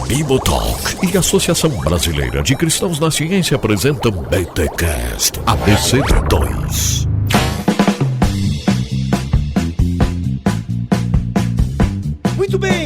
Bibotalk e a Associação Brasileira de Cristãos na Ciência apresentam BTcast ABC2. Muito bem.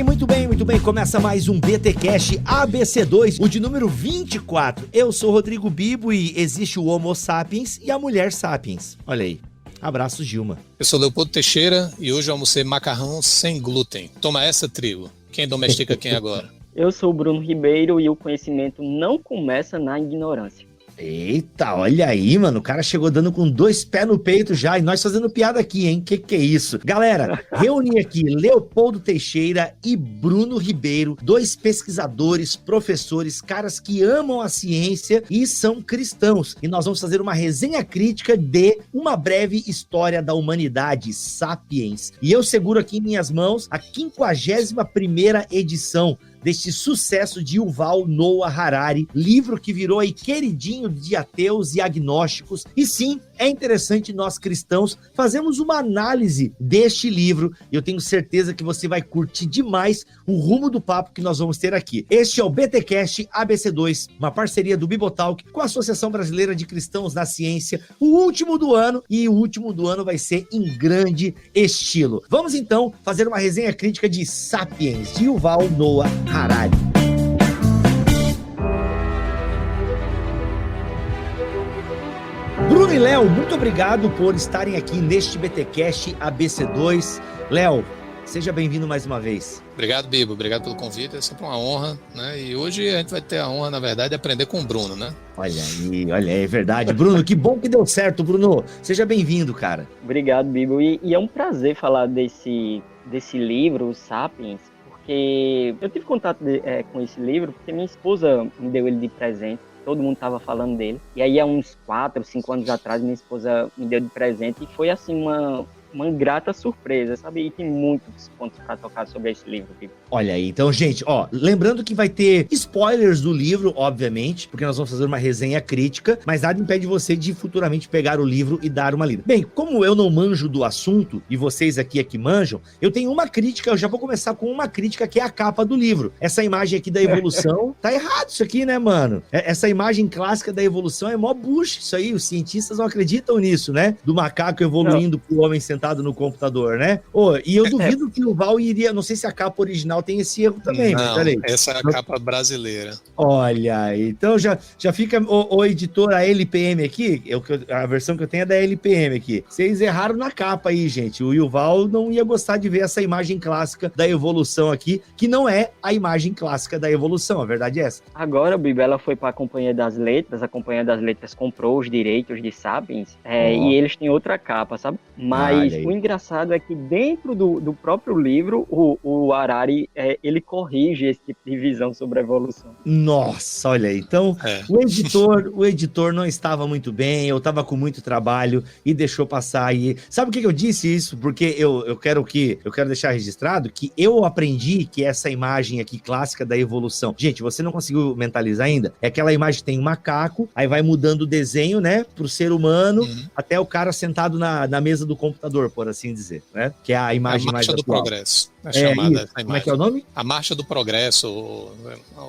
Começa mais um BTcast ABC2, o de número 24. Eu sou Rodrigo Bibo e existe o Homo Sapiens e a Mulher Sapiens. Olha aí. Abraço, Gilma. Eu sou Leopoldo Teixeira e hoje eu almocei macarrão sem glúten. Toma essa, trigo. Quem domestica quem agora? Eu sou o Bruno Ribeiro e o conhecimento não começa na ignorância. Eita, olha aí, mano, o cara chegou dando com 2 pés no peito já, e nós fazendo piada aqui, hein? Que é isso? Galera, reuni aqui Leopoldo Teixeira e Bruno Ribeiro, 2 pesquisadores, professores, caras que amam a ciência e são cristãos. E nós vamos fazer uma resenha crítica de Uma Breve História da Humanidade, Sapiens. E eu seguro aqui em minhas mãos a 51ª edição deste sucesso de Yuval Noah Harari, livro que virou aí queridinho de ateus e agnósticos. E sim, é interessante nós cristãos fazermos uma análise deste livro. Eu tenho certeza que você vai curtir demais o rumo do papo que nós vamos ter aqui. Este é o BTcast ABC2, uma parceria do Bibotalk com a Associação Brasileira de Cristãos na Ciência, o último do ano, e o último do ano vai ser em grande estilo. Vamos então fazer uma resenha crítica de Sapiens, de Yuval Noah Harari. Bruno e Léo, muito obrigado por estarem aqui neste BTcast ABC2. Léo, seja bem-vindo mais uma vez. Obrigado, Bibo. Obrigado pelo convite. É sempre uma honra, né? E hoje a gente vai ter a honra, na verdade, de aprender com o Bruno, né? Olha aí, é verdade. Bruno, que bom que deu certo, Bruno. Seja bem-vindo, cara. Obrigado, Bibo. E é um prazer falar desse livro, o Sapiens, porque eu tive contato com esse livro porque minha esposa me deu ele de presente. Todo mundo estava falando dele. E aí, há uns 4, 5 anos atrás, minha esposa me deu de presente. E foi, assim, uma grata surpresa, sabe? E tem muitos pontos para tocar sobre esse livro, Bibo. Olha aí, então, gente, ó, lembrando que vai ter spoilers do livro, obviamente, porque nós vamos fazer uma resenha crítica, mas nada impede você de futuramente pegar o livro e dar uma lida. Bem, como eu não manjo do assunto, e vocês aqui é que manjam, eu tenho uma crítica, eu já vou começar com uma crítica que é a capa do livro. Essa imagem aqui da evolução, tá errado isso aqui, né, mano? Essa imagem clássica da evolução é mó bullshit, isso aí, os cientistas não acreditam nisso, né? Do macaco evoluindo pro homem sentado no computador, né? E eu duvido que o Val iria, não sei se a capa original tem esse erro também, não, mas peraí. Essa é a capa brasileira. Olha aí, então já fica o editor, a LPM aqui, a versão que eu tenho é da LPM aqui. Vocês erraram na capa aí, gente. O Yuval não ia gostar de ver essa imagem clássica da evolução aqui, que não é a imagem clássica da evolução, a verdade é essa. Agora, Bibi, ela foi para a Companhia das Letras, a Companhia das Letras comprou os direitos de Sapiens, e eles têm outra capa, sabe? Mas o engraçado é que dentro do próprio livro, o Harari, ele corrige esse tipo de visão sobre a evolução. Nossa, olha aí. Então, o editor não estava muito bem, eu estava com muito trabalho e deixou passar aí. Sabe o que eu disse isso? Porque eu quero deixar registrado que eu aprendi que essa imagem aqui clássica da evolução, gente, você não conseguiu mentalizar ainda? É aquela imagem que tem um macaco, aí vai mudando o desenho, né, pro ser humano, até o cara sentado na mesa do computador, por assim dizer, né? Que é a imagem mais atual. A Marcha do Progresso. É chamada essa imagem. Como é que é o nome? A Marcha do Progresso, ou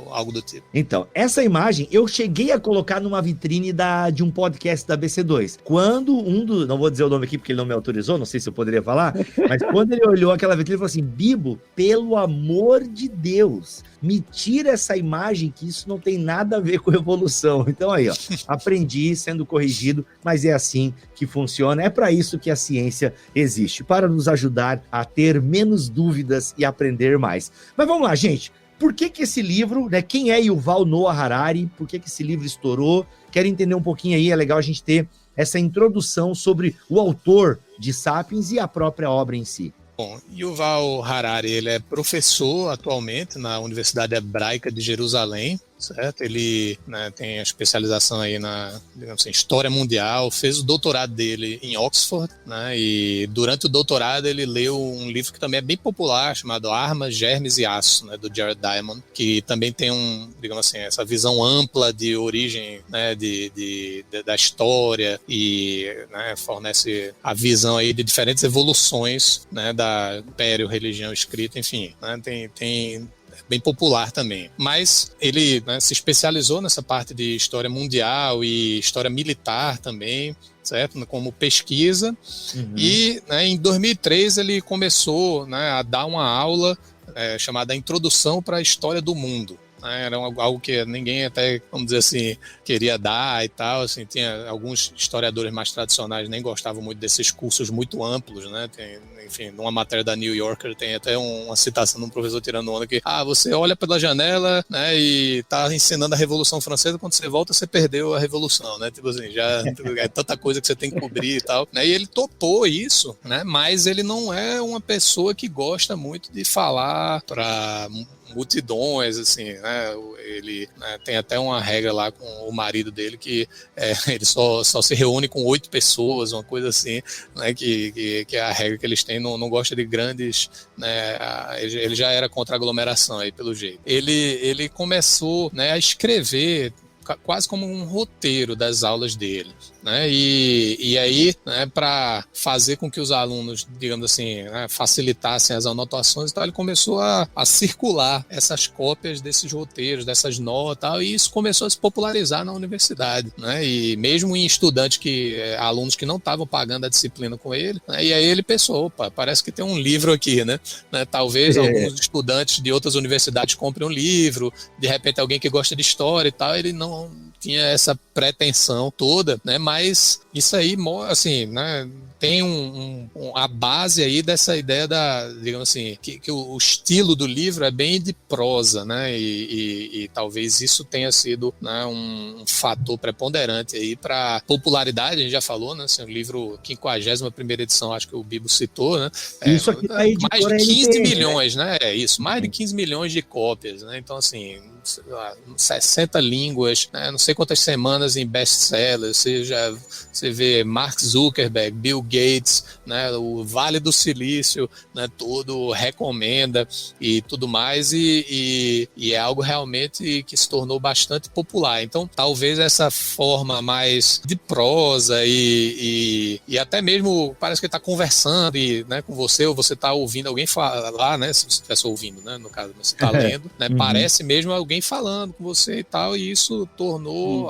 algo do tipo. Então, essa imagem eu cheguei a colocar numa vitrine de um podcast da BC2. Quando não vou dizer o nome aqui porque ele não me autorizou, não sei se eu poderia falar, mas quando ele olhou aquela vitrine, ele falou assim: Bibo, pelo amor de Deus, me tira essa imagem que isso não tem nada a ver com evolução. Então aí, ó, aprendi sendo corrigido, mas é assim que funciona. É para isso que a ciência existe, para nos ajudar a ter menos dúvidas e aprender mais. Mas vamos lá, gente. Por que esse livro, né? Quem é Yuval Noah Harari? Por que esse livro estourou? Quero entender um pouquinho aí, é legal a gente ter essa introdução sobre o autor de Sapiens e a própria obra em si. Bom, Yuval Harari, ele é professor atualmente na Universidade Hebraica de Jerusalém, certo? Ele, né, tem a especialização aí na, digamos assim, história mundial, fez o doutorado dele em Oxford, né, e durante o doutorado ele leu um livro que também é bem popular, chamado Armas, Germes e Aço, né, do Jared Diamond, que também tem digamos assim, essa visão ampla de origem, né, da história e, né, fornece a visão aí de diferentes evoluções, né, da império, religião, escrita, enfim, né, tem bem popular também. Mas ele, né, se especializou nessa parte de história mundial e história militar também, certo? Como pesquisa. E, né, em 2003 ele começou, né, a dar uma aula chamada Introdução para a História do Mundo. Era algo que ninguém até, vamos dizer assim, queria dar e tal, assim, tinha alguns historiadores mais tradicionais nem gostavam muito desses cursos muito amplos, né, enfim, numa matéria da New Yorker tem até uma citação de um professor tirando onda que, você olha pela janela, né, e tá ensinando a Revolução Francesa, quando você volta você perdeu a Revolução, né, tipo assim, já é tanta coisa que você tem que cobrir e tal, né, e ele topou isso, né, mas ele não é uma pessoa que gosta muito de falar para multidões, assim, né? Ele, né, tem até uma regra lá com o marido dele que ele só se reúne com 8 pessoas, uma coisa assim, né? Que é a regra que eles têm, não gosta de grandes, né? Ele já era contra a aglomeração aí, pelo jeito. Ele começou, né, a escrever quase como um roteiro das aulas dele, né? E aí, né, para fazer com que os alunos, digamos assim, né, facilitassem as anotações e tal, ele começou a circular essas cópias desses roteiros, dessas notas, e isso começou a se popularizar na universidade, né? E mesmo em estudantes alunos que não estavam pagando a disciplina com ele, né? E aí ele pensou, opa, parece que tem um livro aqui, né? Talvez alguns estudantes de outras universidades comprem um livro, de repente alguém que gosta de história e tal, ele não tinha essa pretensão toda, né? Mas isso aí, assim, né, tem a base aí dessa ideia digamos assim, que o estilo do livro é bem de prosa, né? E talvez isso tenha sido, né, um fator preponderante aí para popularidade. A gente já falou, né? Assim, o livro 51ª edição, acho que o Bibo citou, né? Isso aqui tá aí mais de 15 milhões, né? É isso, mais de 15 milhões de cópias, né? Então, assim, 60 línguas, né? Não sei quantas semanas em best-sellers, você vê Mark Zuckerberg, Bill Gates, né? O Vale do Silício, né? Todo recomenda e tudo mais, e é algo realmente que se tornou bastante popular. Então, talvez essa forma mais de prosa e até mesmo parece que ele está conversando né, com você, ou você está ouvindo alguém falar, né? Se você estivesse ouvindo, né? No caso, você está lendo, né? Parece mesmo alguém falando com você e tal, e isso tornou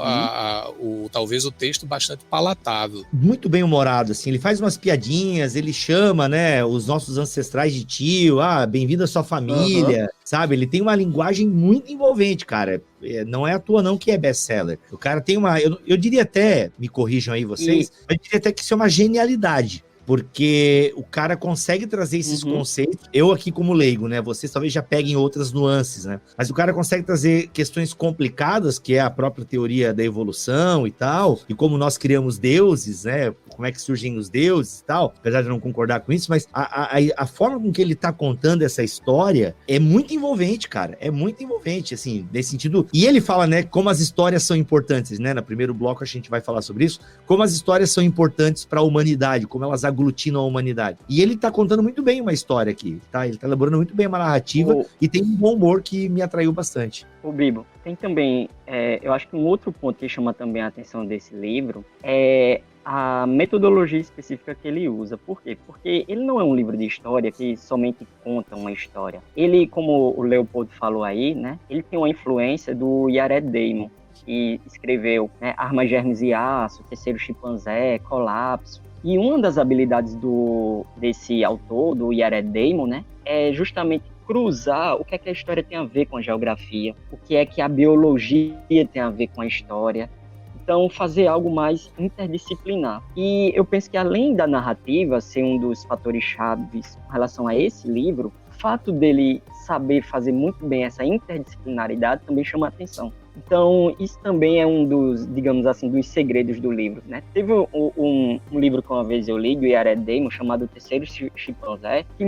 talvez o texto bastante palatável. Muito bem humorado, assim, ele faz umas piadinhas, ele chama, né, os nossos ancestrais de tio, bem-vindo à sua família, sabe? Ele tem uma linguagem muito envolvente, cara. Não é à toa não que é best-seller. O cara tem eu diria até, me corrijam aí vocês, eu diria até que isso é uma genialidade. Porque o cara consegue trazer esses conceitos, eu aqui como leigo, né, vocês talvez já peguem outras nuances, né, mas o cara consegue trazer questões complicadas, que é a própria teoria da evolução e tal, e como nós criamos deuses, né, como é que surgem os deuses e tal, apesar de eu não concordar com isso, mas a forma com que ele tá contando essa história é muito envolvente, cara, é muito envolvente, assim, nesse sentido, e ele fala, né, como as histórias são importantes, né, no primeiro bloco a gente vai falar sobre isso, como as histórias são importantes para a humanidade, como elas aglutinam a humanidade. E ele tá contando muito bem uma história aqui, tá? Ele tá elaborando muito bem uma narrativa e tem um bom humor que me atraiu bastante. O Bibo, tem também, eu acho que um outro ponto que chama também a atenção desse livro é a metodologia específica que ele usa. Por quê? Porque ele não é um livro de história que somente conta uma história. Ele, como o Leopoldo falou aí, né? Ele tem uma influência do Jared Diamond, que escreveu, né, Armas, Germes e Aço, Terceiro Chimpanzé, Colapso. E uma das habilidades desse autor, do Jared Diamond, né, é justamente cruzar o que é que a história tem a ver com a geografia, o que é que a biologia tem a ver com a história. Então, fazer algo mais interdisciplinar. E eu penso que, além da narrativa ser um dos fatores chaves em relação a esse livro, o fato dele saber fazer muito bem essa interdisciplinaridade também chama a atenção. Então, isso também é um dos, digamos assim, dos segredos do livro, né? Teve um livro que uma vez eu li, do Jared Diamond, chamado O Terceiro Chimpanzé, que,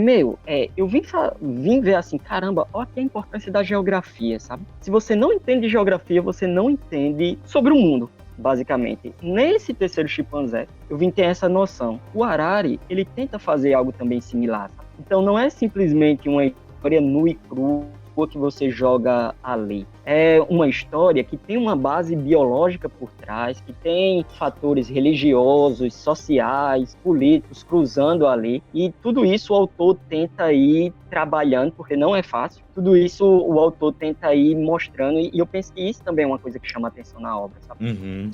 eu vim ver assim, caramba, olha aqui a importância da geografia, sabe? Se você não entende geografia, você não entende sobre o mundo, basicamente. Nesse Terceiro Chimpanzé, eu vim ter essa noção. O Harari, ele tenta fazer algo também similar, sabe? Então, não é simplesmente uma história nua e crua que você joga ali. É uma história que tem uma base biológica por trás, que tem fatores religiosos, sociais, políticos cruzando ali, e tudo isso o autor tenta ir trabalhando, porque não é fácil, tudo isso o autor tenta ir mostrando, e eu penso que isso também é uma coisa que chama atenção na obra, sabe?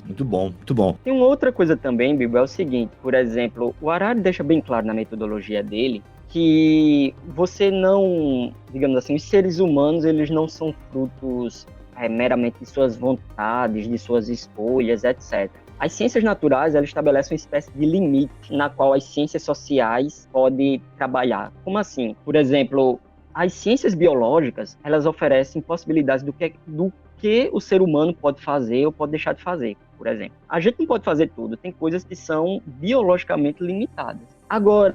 Muito bom, muito bom. Tem uma outra coisa também, Bibo, é o seguinte, por exemplo, o Harari deixa bem claro na metodologia dele que você não, digamos assim, os seres humanos, eles não são frutos meramente de suas vontades, de suas escolhas, etc. As ciências naturais, elas estabelecem uma espécie de limite na qual as ciências sociais podem trabalhar. Como assim? Por exemplo, as ciências biológicas, elas oferecem possibilidades do que o ser humano pode fazer ou pode deixar de fazer, por exemplo. A gente não pode fazer tudo, tem coisas que são biologicamente limitadas. Agora,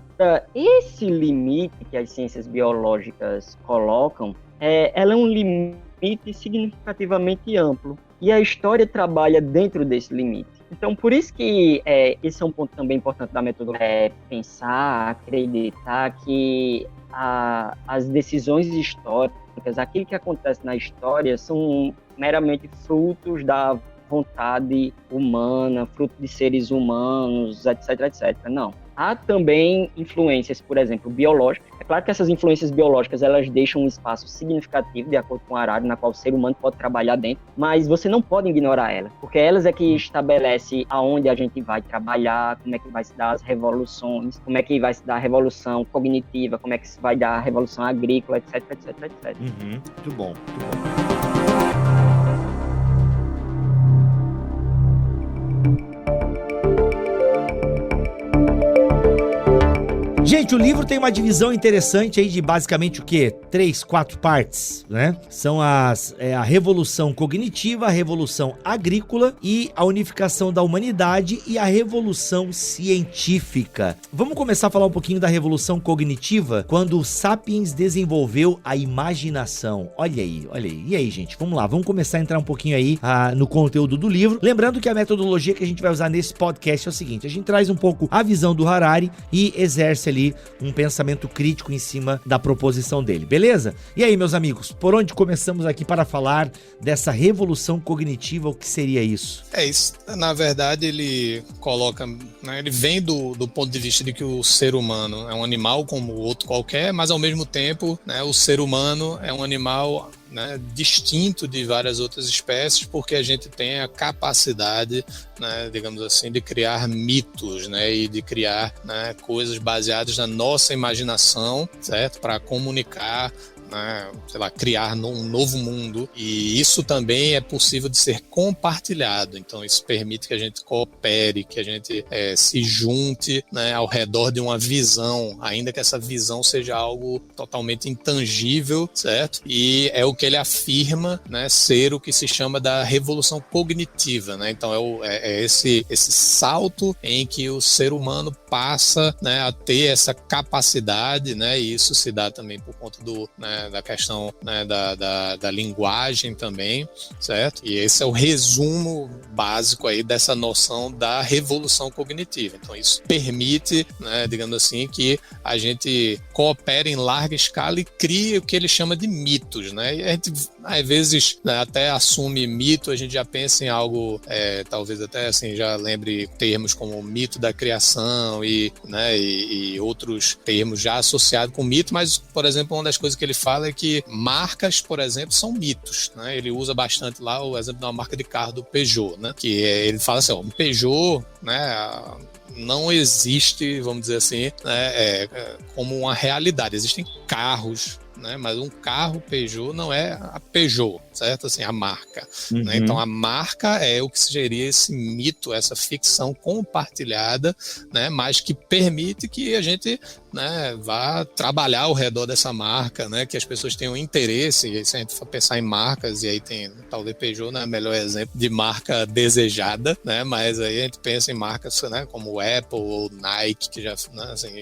esse limite que as ciências biológicas colocam, ela é um limite significativamente amplo. E a história trabalha dentro desse limite. Então, por isso que esse é um ponto também importante da metodologia, pensar, acreditar que as decisões históricas, aquilo que acontece na história, são meramente frutos da vontade humana, fruto de seres humanos, etc, etc. Não. Há também influências, por exemplo, biológicas. É claro que essas influências biológicas, elas deixam um espaço significativo, de acordo com o Harari, na qual o ser humano pode trabalhar dentro, mas você não pode ignorar elas, porque elas é que estabelecem aonde a gente vai trabalhar, como é que vai se dar as revoluções, como é que vai se dar a revolução cognitiva, como é que se vai dar a revolução agrícola, etc, etc, etc. Muito bom, muito bom. Gente, o livro tem uma divisão interessante aí de basicamente o quê? 3, 4 partes, né? São a revolução cognitiva, a revolução agrícola e a unificação da humanidade e a revolução científica. Vamos começar a falar um pouquinho da revolução cognitiva, quando o Sapiens desenvolveu a imaginação. Olha aí. E aí, gente? Vamos lá, vamos começar a entrar um pouquinho aí no conteúdo do livro. Lembrando que a metodologia que a gente vai usar nesse podcast é o seguinte: a gente traz um pouco a visão do Harari e exerce ali um pensamento crítico em cima da proposição dele, beleza? E aí, meus amigos, por onde começamos aqui para falar dessa revolução cognitiva? O que seria isso? Isso, na verdade, ele coloca, né, ele vem do ponto de vista de que o ser humano é um animal como o outro qualquer, mas ao mesmo tempo, né, o ser humano é um animal, né, distinto de várias outras espécies, porque a gente tem a capacidade, né, digamos assim, de criar mitos, né, e de criar, né, coisas baseadas na nossa imaginação, certo? Para comunicar, né, sei lá, criar um novo mundo, e isso também é possível de ser compartilhado. Então isso permite que a gente coopere, que a gente se junte, né, ao redor de uma visão, ainda que essa visão seja algo totalmente intangível, certo? E é o que ele afirma, né, ser o que se chama da revolução cognitiva, né? Então é esse salto em que o ser humano passa, né, a ter essa capacidade, né, e isso se dá também por conta da questão, né, da linguagem também, certo? E esse é o resumo básico aí dessa noção da revolução cognitiva. Então isso permite, né, digamos assim, que a gente coopere em larga escala e crie o que ele chama de mitos, né? E a gente às vezes, né, até assume mito, a gente já pensa em algo, talvez até assim já lembre termos como mito da criação e outros termos já associados com mito, mas, por exemplo, uma das coisas que ele fala é que marcas, por exemplo, são mitos, né? Ele usa bastante lá o exemplo de uma marca de carro do Peugeot, né? Que ele fala assim, um Peugeot, né, não existe, vamos dizer assim, né, como uma realidade. Existem carros, né, mas um carro Peugeot não é a Peugeot, certo? Assim, a marca. Né? Então, a marca é o que seria esse mito, essa ficção compartilhada, né, mas que permite que a gente né, vá trabalhar ao redor dessa marca, né, que as pessoas tenham interesse. E se a gente for pensar em marcas, e aí tem, talvez Peugeot não é o melhor exemplo de marca desejada, né, mas aí a gente pensa em marcas, né, como Apple ou Nike, que já, né, assim,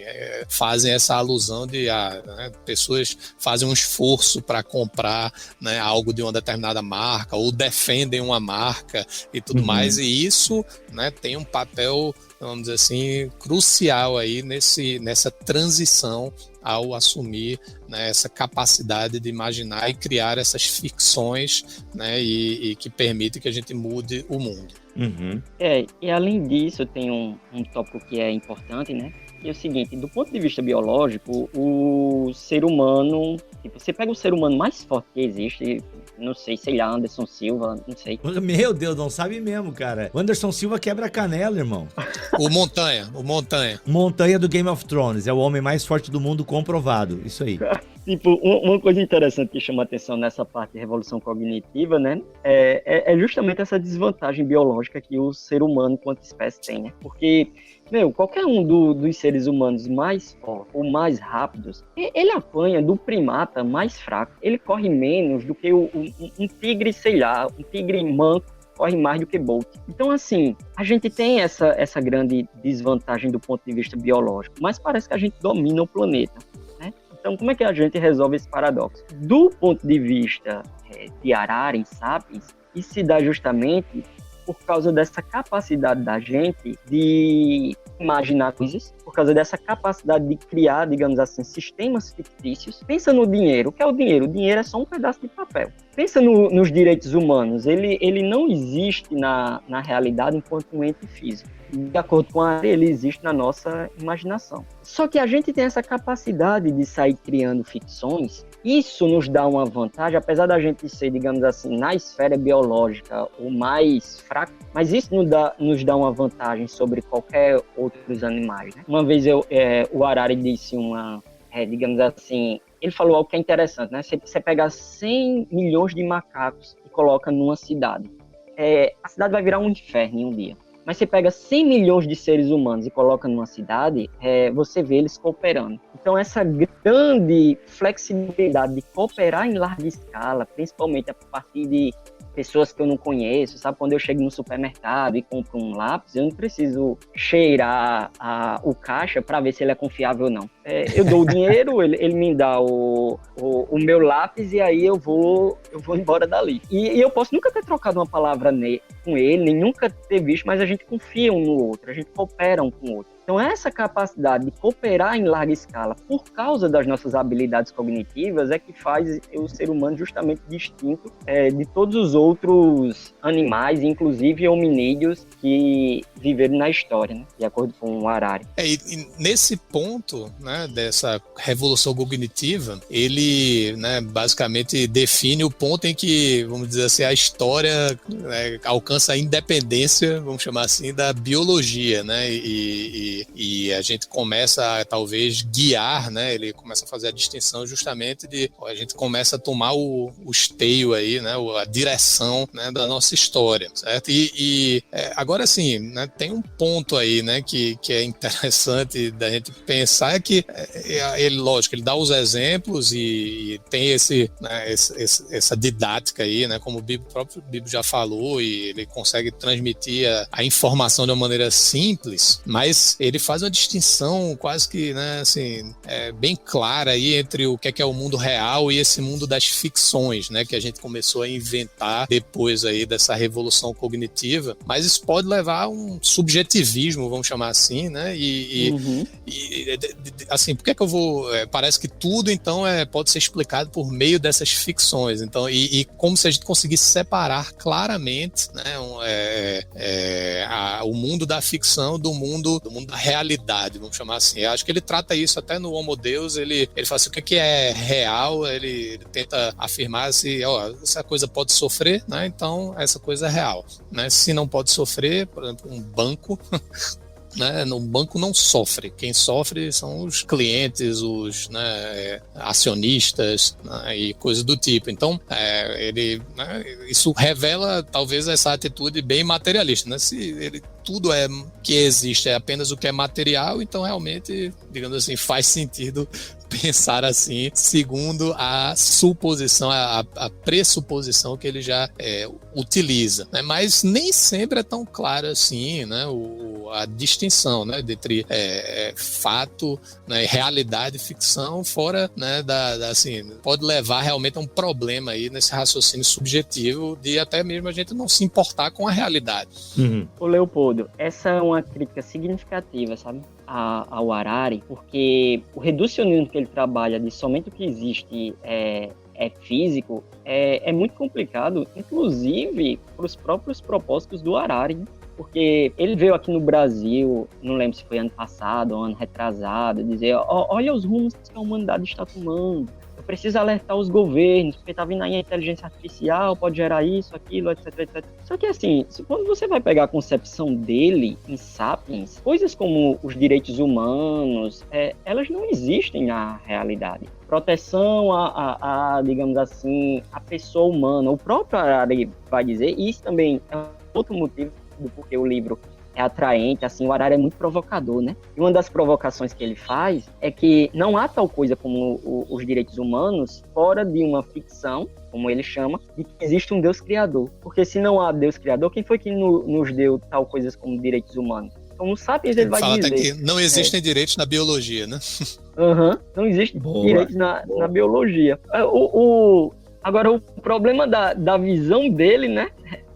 fazem essa alusão de né, pessoas fazem um esforço para comprar, né, algo de uma determinada marca, ou defendem uma marca e tudo mais, e isso, né, tem um papel, vamos dizer assim, crucial aí nessa transição ao assumir, né, essa capacidade de imaginar e criar essas ficções, né, e que permitem que a gente mude o mundo. E além disso, tem um tópico que é importante, né? E é o seguinte, do ponto de vista biológico, o ser humano, tipo, você pega o ser humano mais forte que existe, não sei lá, Anderson Silva, não sei. Meu Deus, não sabe mesmo, cara. O Anderson Silva quebra a canela, irmão. O Montanha. Montanha do Game of Thrones, é o homem mais forte do mundo comprovado, isso aí. Tipo, uma coisa interessante que chama a atenção nessa parte de revolução cognitiva, né, é justamente essa desvantagem biológica que o ser humano, quanto espécie, tem, né? Porque, qualquer um dos seres humanos mais fortes ou mais rápidos, ele apanha do primata mais fraco. Ele corre menos do que um tigre, sei lá, um tigre manco corre mais do que Bolt. Então, assim, a gente tem essa grande desvantagem do ponto de vista biológico, mas parece que a gente domina o planeta, né? Então, como é que a gente resolve esse paradoxo? Do ponto de vista de Harari, Sapiens, isso se dá justamente por causa dessa capacidade da gente de imaginar coisas, por causa dessa capacidade de criar, digamos assim, sistemas fictícios. Pensa no dinheiro. O que é o dinheiro? O dinheiro é só um pedaço de papel. Pensa nos direitos humanos. Ele não existe na realidade enquanto um ente físico. De acordo com a ele existe na nossa imaginação. Só que a gente tem essa capacidade de sair criando ficções. Isso nos dá uma vantagem, apesar da gente ser, digamos assim, na esfera biológica o mais fraco, mas isso nos dá uma vantagem sobre qualquer outros animais, né? Uma vez o Harari disse digamos assim, ele falou algo que é interessante, né? Você pega 100 milhões de macacos e coloca numa cidade. A cidade vai virar um inferno em um dia. Mas você pega 100 milhões de seres humanos e coloca numa cidade, você vê eles cooperando. Então, essa grande flexibilidade de cooperar em larga escala, principalmente a partir de pessoas que eu não conheço, sabe? Quando eu chego no supermercado e compro um lápis, eu não preciso cheirar o caixa para ver se ele é confiável ou não. Eu dou o dinheiro, ele me dá o meu lápis e aí eu vou embora dali. E eu posso nunca ter trocado uma palavra com ele, nem nunca ter visto, mas a gente confia um no outro, a gente coopera um com o outro. Então, essa capacidade de cooperar em larga escala por causa das nossas habilidades cognitivas é que faz o ser humano justamente distinto de todos os outros animais, inclusive hominídeos que viveram na história, né? De acordo com o Harari. E nesse ponto, né, dessa revolução cognitiva, ele, né, basicamente define o ponto em que, vamos dizer assim, a história, né, alcança a independência, vamos chamar assim, da biologia, né? E a gente começa a, talvez, guiar, né? Ele começa a fazer a distinção justamente de... A gente começa a tomar o esteio aí, né? A direção, né, da nossa história, certo? Agora, assim, né, tem um ponto aí, né, que é interessante da gente pensar, é que ele, lógico, ele dá os exemplos e tem né, essa didática aí, né? Como o próprio Bibo já falou, e ele consegue transmitir a informação de uma maneira simples, mas ele faz uma distinção quase que, né, assim, bem clara aí entre o que é o mundo real e esse mundo das ficções, né, que a gente começou a inventar depois aí dessa revolução cognitiva, mas isso pode levar a um subjetivismo, vamos chamar assim, né, assim, por que eu vou... parece que tudo, então, pode ser explicado por meio dessas ficções, então, e como se a gente conseguisse separar claramente, né, o mundo da ficção do mundo da realidade, vamos chamar assim. Eu acho que ele trata isso até no Homo Deus, ele fala assim, o que é real, ele tenta afirmar se essa coisa pode sofrer, né, então essa coisa é real, né, se não pode sofrer, por exemplo, um banco né, no banco não sofre. Quem sofre são os clientes, os, né, acionistas, né, e coisas do tipo. Então, isso revela talvez essa atitude bem materialista, né? Se ele tudo que existe é apenas o que é material, então realmente, digamos assim, faz sentido pensar assim, segundo a suposição, a pressuposição que ele já utiliza, né? Mas nem sempre é tão claro assim, né? A distinção, né? Entre fato, né? Realidade e ficção, fora, né? Assim, pode levar realmente a um problema aí nesse raciocínio subjetivo de até mesmo a gente não se importar com a realidade. Ô Leopoldo, essa é uma crítica significativa, sabe? Ao Harari, porque o reducionismo que ele trabalha de somente o que existe é físico é muito complicado, inclusive para os próprios propósitos do Harari, porque ele veio aqui no Brasil, não lembro se foi ano passado ou ano retrasado, dizer, olha os rumos que a humanidade está tomando, precisa alertar os governos, porque tá vindo aí a inteligência artificial, pode gerar isso, aquilo, etc, etc. Só que assim, quando você vai pegar a concepção dele em Sapiens, coisas como os direitos humanos, elas não existem na realidade. Proteção digamos assim, a pessoa humana. O próprio Harari vai dizer, e isso também é outro motivo do porquê o livro é atraente, assim, o Harari é muito provocador, né? E uma das provocações que ele faz é que não há tal coisa como os direitos humanos fora de uma ficção, como ele chama, de que existe um Deus criador. Porque se não há Deus criador, quem foi que nos deu tal coisas como direitos humanos? Então, no Sapiens ele vai dizer... Fala até que não existem direitos na biologia, né? Não existem direitos na biologia. Agora, o problema da visão dele, né,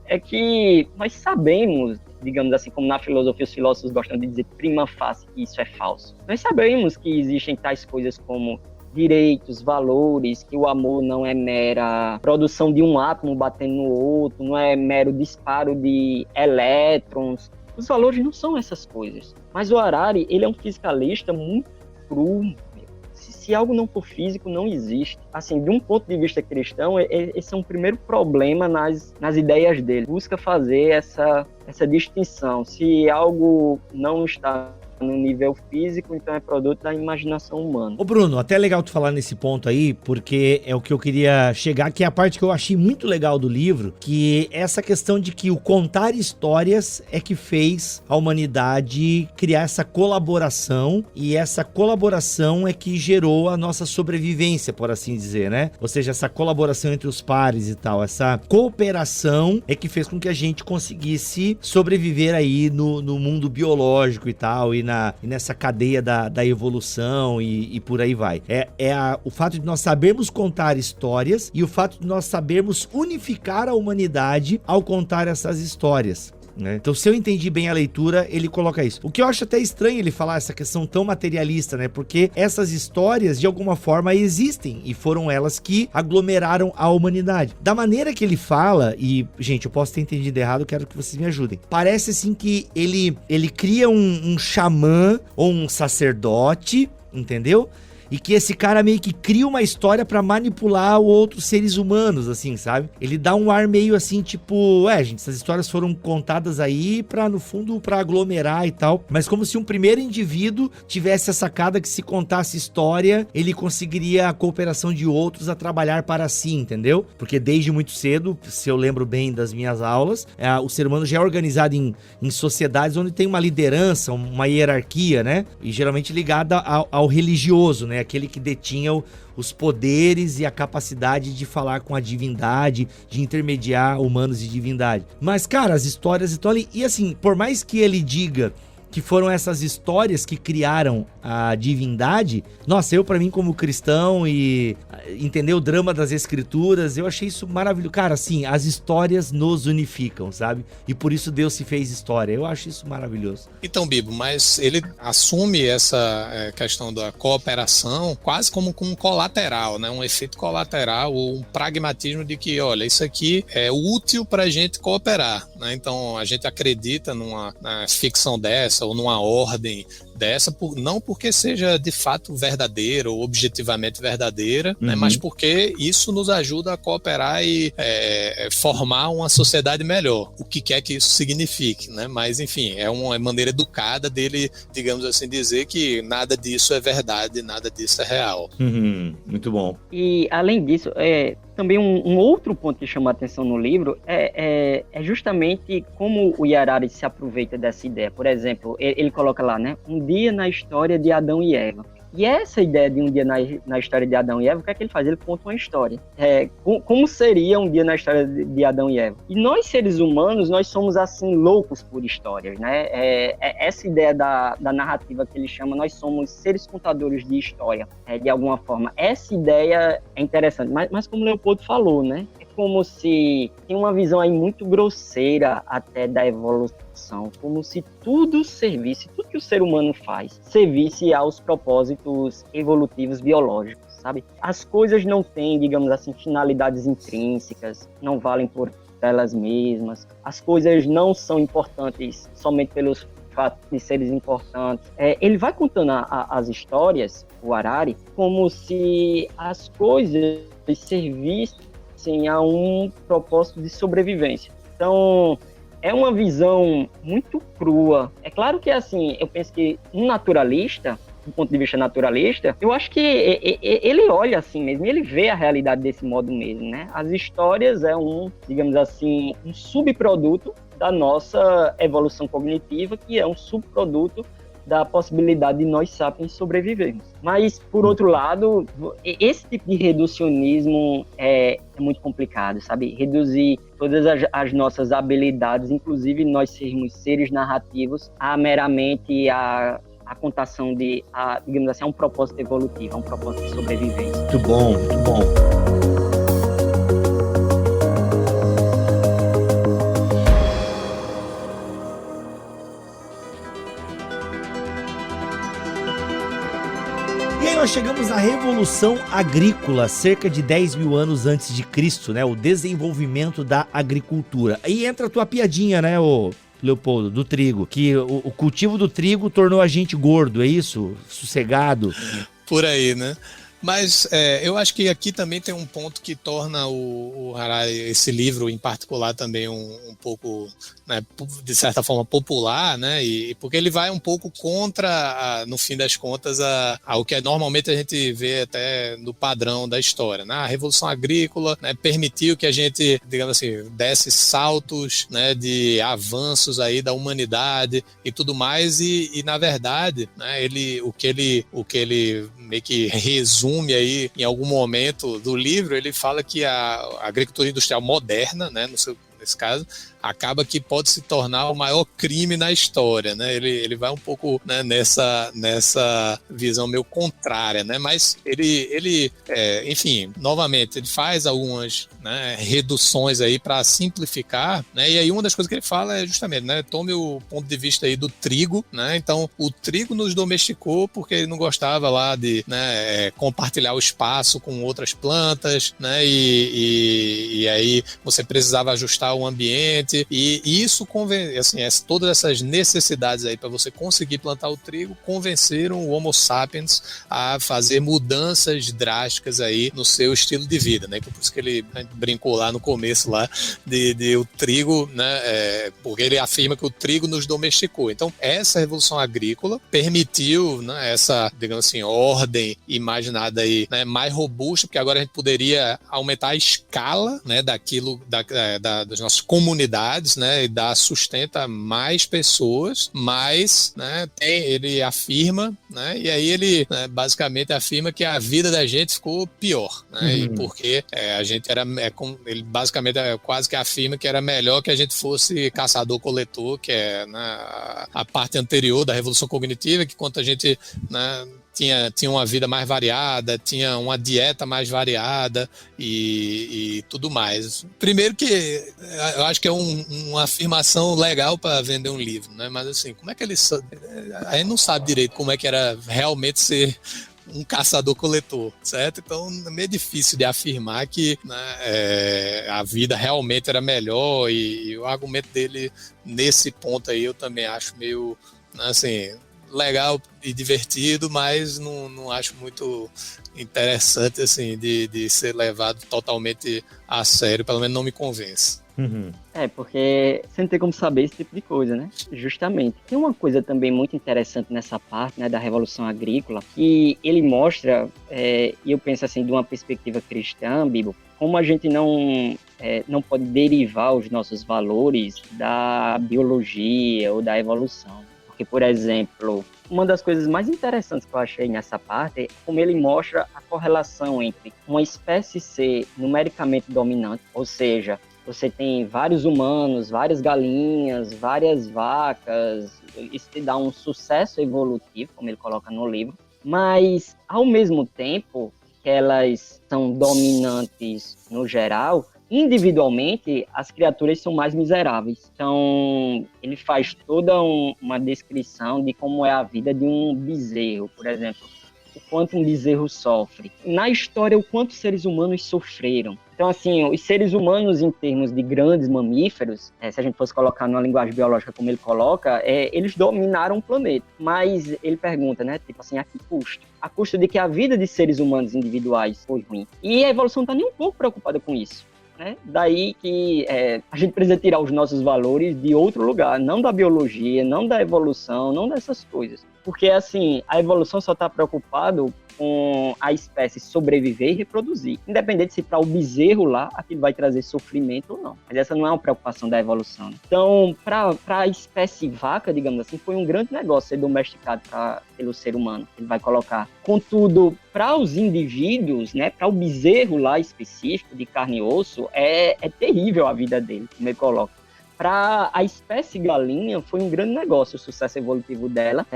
é que nós sabemos, digamos assim, como na filosofia os filósofos gostam de dizer prima facie, que isso é falso. Nós sabemos que existem tais coisas como direitos, valores, que o amor não é mera produção de um átomo batendo no outro, não é mero disparo de elétrons. Os valores não são essas coisas. Mas o Harari, ele é um fisicalista muito cru. Se algo não for físico, não existe. Assim, de um ponto de vista cristão, esse é um primeiro problema nas ideias dele. Busca fazer essa distinção. Se algo não está no nível físico, então é produto da imaginação humana. Ô Bruno, até legal tu falar nesse ponto aí, porque é o que eu queria chegar, que é a parte que eu achei muito legal do livro, que é essa questão de que o contar histórias é que fez a humanidade criar essa colaboração, e essa colaboração é que gerou a nossa sobrevivência, por assim dizer, né? Ou seja, essa colaboração entre os pares e tal, essa cooperação é que fez com que a gente conseguisse sobreviver aí no mundo biológico e tal, e nessa cadeia da evolução e por aí vai. O fato de nós sabermos contar histórias e o fato de nós sabermos unificar a humanidade ao contar essas histórias. Né? Então, se eu entendi bem a leitura, ele coloca isso. O que eu acho até estranho ele falar essa questão tão materialista, né? Porque essas histórias, de alguma forma, existem e foram elas que aglomeraram a humanidade. Da maneira que ele fala, e, gente, eu posso ter entendido errado, quero que vocês me ajudem. Parece, assim, que ele cria um xamã ou um sacerdote, entendeu? E que esse cara meio que cria uma história pra manipular outros seres humanos, assim, sabe? Ele dá um ar meio assim, tipo... gente, essas histórias foram contadas aí pra, no fundo, pra aglomerar e tal. Mas como se um primeiro indivíduo tivesse a sacada que se contasse história, ele conseguiria a cooperação de outros a trabalhar para si, entendeu? Porque desde muito cedo, se eu lembro bem das minhas aulas, o ser humano já é organizado em sociedades onde tem uma liderança, uma hierarquia, né? E geralmente ligada ao religioso, né? Aquele que detinha os poderes e a capacidade de falar com a divindade, de intermediar humanos e divindade. Mas, cara, as histórias estão ali. E assim, por mais que ele diga que foram essas histórias que criaram a divindade, nossa, pra mim como cristão e entender o drama das escrituras, eu achei isso maravilhoso. Cara, assim, as histórias nos unificam, sabe? E por isso Deus se fez história. Eu acho isso maravilhoso. Então, Bibo, mas ele assume essa questão da cooperação quase como um colateral, né? Um efeito colateral ou um pragmatismo de que, olha, isso aqui é útil pra gente cooperar, né? Então, a gente acredita numa ficção dessa, dessa ou numa ordem dessa, não porque seja de fato verdadeira ou objetivamente verdadeira, né, mas porque isso nos ajuda a cooperar e formar uma sociedade melhor, o que quer que isso signifique, né? Mas enfim, é uma maneira educada dele, digamos assim, dizer que nada disso é verdade, nada disso é real. Muito bom. E além disso, também um outro ponto que chama a atenção no livro é justamente como o Harari se aproveita dessa ideia. Por exemplo, ele coloca lá, né, um dia na história de Adão e Eva. E essa ideia de um dia na história de Adão e Eva, o que é que ele faz? Ele conta uma história. Como seria um dia na história de Adão e Eva? E nós, seres humanos, nós somos, assim, loucos por histórias, né? Essa ideia da narrativa que ele chama, nós somos seres contadores de história, de alguma forma. Essa ideia é interessante, mas como o Leopoldo falou, né? Como se tem uma visão aí muito grosseira até da evolução, como se tudo que o ser humano faz, servisse aos propósitos evolutivos biológicos, sabe? As coisas não têm, digamos assim, finalidades intrínsecas, não valem por elas mesmas, as coisas não são importantes somente pelos fatos de serem importantes. Ele vai contando as histórias, o Harari, como se as coisas servissem a um propósito de sobrevivência. Então, é uma visão muito crua. É claro que, assim, eu penso que um naturalista, do ponto de vista naturalista, eu acho que ele olha assim mesmo, ele vê a realidade desse modo mesmo, né? As histórias digamos assim, um subproduto da nossa evolução cognitiva, que é um subproduto da possibilidade de nós sapiens sobrevivermos. Mas, por outro lado, esse tipo de reducionismo é muito complicado, sabe? Reduzir todas as nossas habilidades, inclusive nós sermos seres narrativos, a meramente a contação digamos assim, a um propósito evolutivo, a um propósito de sobrevivência. Muito bom, muito bom. Nós chegamos na Revolução Agrícola, cerca de 10 mil anos antes de Cristo, né? O desenvolvimento da agricultura. Aí entra a tua piadinha, né, Leopoldo, do trigo, que o cultivo do trigo tornou a gente gordo, é isso? Sossegado. Por aí, né? Mas eu acho que aqui também tem um ponto que torna o Harari, esse livro em particular, também um pouco, né, de certa forma, popular, né? E porque ele vai um pouco contra, no fim das contas, ao que normalmente a gente vê até no padrão da história, né? A Revolução Agrícola, né, permitiu que a gente, digamos assim, desse saltos, né, de avanços aí da humanidade e tudo mais, e na verdade, né, o que ele meio que resume aí em algum momento do livro, ele fala que a agricultura industrial moderna, né, nesse caso, acaba que pode se tornar o maior crime na história, né? Ele vai um pouco, né, nessa visão meio contrária, né? Mas ele enfim, novamente, ele faz algumas, né, reduções aí para simplificar, né? E aí uma das coisas que ele fala é justamente, né, tome o ponto de vista aí do trigo, né? Então, o trigo nos domesticou porque ele não gostava lá de, né, compartilhar o espaço com outras plantas, né? E aí você precisava ajustar o ambiente. E isso, assim, todas essas necessidades aí para você conseguir plantar o trigo convenceram o Homo sapiens a fazer mudanças drásticas aí no seu estilo de vida, né? Por isso que ele brincou lá no começo lá de o trigo, né? Porque ele afirma que o trigo nos domesticou. Então, essa revolução agrícola permitiu, né, essa, digamos assim, ordem imaginada aí, né, mais robusta, porque agora a gente poderia aumentar a escala, né, daquilo, das nossas comunidades, né, e sustenta mais pessoas, mas, né, ele afirma, né, e aí ele, né, basicamente afirma que a vida da gente ficou pior, né, e porque a gente ele basicamente quase que afirma que era melhor que a gente fosse caçador-coletor, que é, né, a parte anterior da revolução cognitiva, que quando a gente, né, tinha uma vida mais variada, tinha uma dieta mais variada e tudo mais. Primeiro que eu acho que é uma afirmação legal para vender um livro, né? Mas assim, como é que a gente não sabe direito como é que era realmente ser um caçador-coletor, certo? Então é meio difícil de afirmar que, né, a vida realmente era melhor, e o argumento dele nesse ponto aí eu também acho meio Assim, legal e divertido, mas não acho muito interessante, assim, de ser levado totalmente a sério, pelo menos não me convence. Uhum. Porque você não tem como saber esse tipo de coisa, né? Justamente. Tem uma coisa também muito interessante nessa parte, né, da Revolução Agrícola, que ele mostra, e eu penso assim, de uma perspectiva cristã, Bíblia, como a gente não pode derivar os nossos valores da biologia ou da evolução. Porque, por exemplo, uma das coisas mais interessantes que eu achei nessa parte é como ele mostra a correlação entre uma espécie ser numericamente dominante, ou seja, você tem vários humanos, várias galinhas, várias vacas, isso te dá um sucesso evolutivo, como ele coloca no livro, mas, ao mesmo tempo que elas são dominantes no geral, individualmente, as criaturas são mais miseráveis. Então, ele faz toda uma descrição de como é a vida de um bezerro, por exemplo. O quanto um bezerro sofre. Na história, o quanto os seres humanos sofreram. Então, assim, os seres humanos, em termos de grandes mamíferos, se a gente fosse colocar numa linguagem biológica como ele coloca, eles dominaram o planeta. Mas ele pergunta, né, tipo assim, a que custo? A custo de que a vida de seres humanos individuais foi ruim. E a evolução não está nem um pouco preocupada com isso. Né? Daí que a gente precisa tirar os nossos valores de outro lugar, não da biologia, não da evolução, não dessas coisas. Porque, assim, a evolução só está preocupada com a espécie sobreviver e reproduzir. Independente se para o bezerro lá aquilo vai trazer sofrimento ou não. Mas essa não é uma preocupação da evolução. Né? Então, para a espécie vaca, digamos assim, foi um grande negócio ser domesticado pelo ser humano. Ele vai colocar. Contudo, para os indivíduos, né, para o bezerro lá específico, de carne e osso, é terrível a vida dele, como ele coloca. Para a espécie galinha, foi um grande negócio o sucesso evolutivo dela.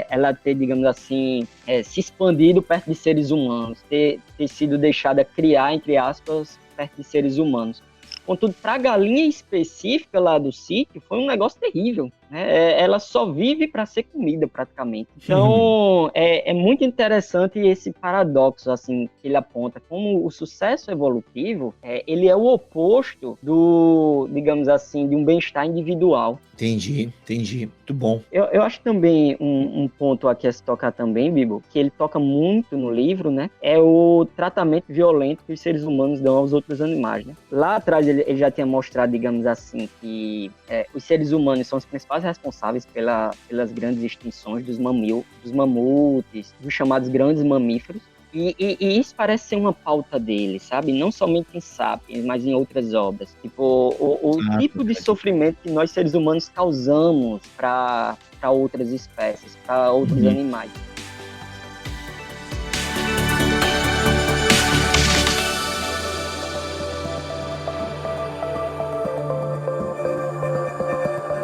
Ela ter, digamos assim, se expandido perto de seres humanos, ter sido deixada criar, entre aspas, perto de seres humanos. Contudo, para a galinha específica lá do sítio, foi um negócio terrível. Né? Ela só vive para ser comida, praticamente. Então, é muito interessante esse paradoxo assim, que ele aponta. Como o sucesso evolutivo, ele é o oposto do, digamos assim, de um bem-estar individual. Entendi. Muito bom. Eu acho também um ponto aqui a se tocar também, Bibo, que ele toca muito no livro, né? É o tratamento violento que os seres humanos dão aos outros animais, né? Lá atrás ele já tinha mostrado, digamos assim, que os seres humanos são os principais responsáveis pelas grandes extinções dos mamutes, dos chamados grandes mamíferos. E isso parece ser uma pauta dele, sabe? Não somente em Sapiens, mas em outras obras. Tipo, o tipo de sofrimento que nós seres humanos causamos para outras espécies, para outros animais.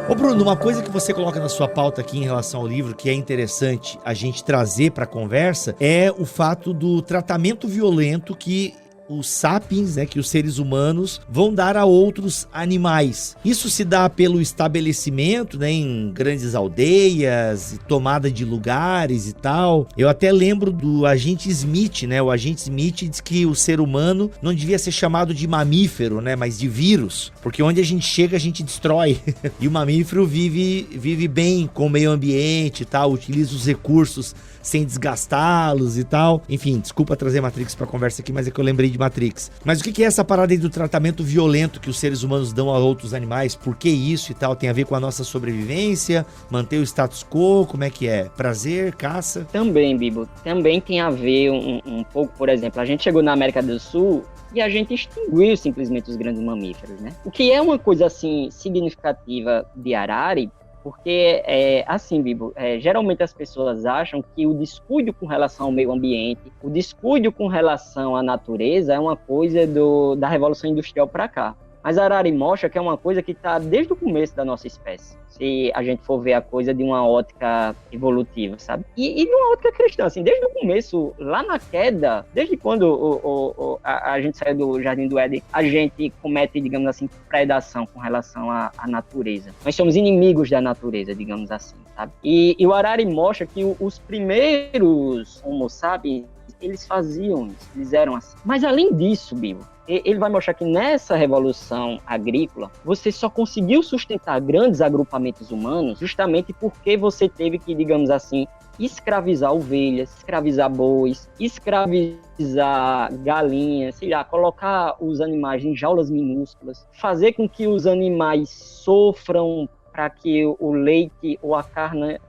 Ô Bruno, uma coisa que você coloca na sua pauta aqui em relação ao livro, que é interessante a gente trazer para a conversa, é o fato do tratamento violento que os sapiens, né, que os seres humanos vão dar a outros animais. Isso se dá pelo estabelecimento, né, em grandes aldeias, tomada de lugares e tal. Eu até lembro do agente Smith, né? O agente Smith diz que o ser humano não devia ser chamado de mamífero, né, mas de vírus, porque onde a gente chega a gente destrói. E o mamífero vive bem com o meio ambiente e tal, utiliza os recursos sem desgastá-los e tal. Enfim, desculpa trazer Matrix pra conversa aqui, mas é que eu lembrei de Matrix. Mas o que é essa parada aí do tratamento violento que os seres humanos dão a outros animais? Por que isso e tal? Tem a ver com a nossa sobrevivência? Manter o status quo? Como é que é? Prazer? Caça? Também, Bibo. Também tem a ver um pouco, por exemplo, a gente chegou na América do Sul e a gente extinguiu simplesmente os grandes mamíferos, né? O que é uma coisa, assim, significativa de Harari, porque, assim, Bibo, geralmente as pessoas acham que o descuido com relação ao meio ambiente, o descuido com relação à natureza é uma coisa da Revolução Industrial para cá. Mas Harari mostra que é uma coisa que está desde o começo da nossa espécie, se a gente for ver a coisa de uma ótica evolutiva, sabe? E de uma ótica cristã, assim, desde o começo, lá na queda, desde quando a gente saiu do Jardim do Éden, a gente comete, digamos assim, predação com relação à natureza. Nós somos inimigos da natureza, digamos assim, sabe? E o Harari mostra que os primeiros Homo sapiens eles faziam isso, eles eram assim. Mas além disso, Bibo, ele vai mostrar que nessa revolução agrícola, você só conseguiu sustentar grandes agrupamentos humanos justamente porque você teve que, digamos assim, escravizar ovelhas, escravizar bois, escravizar galinhas, sei lá, colocar os animais em jaulas minúsculas, fazer com que os animais sofram para que o leite ou a carne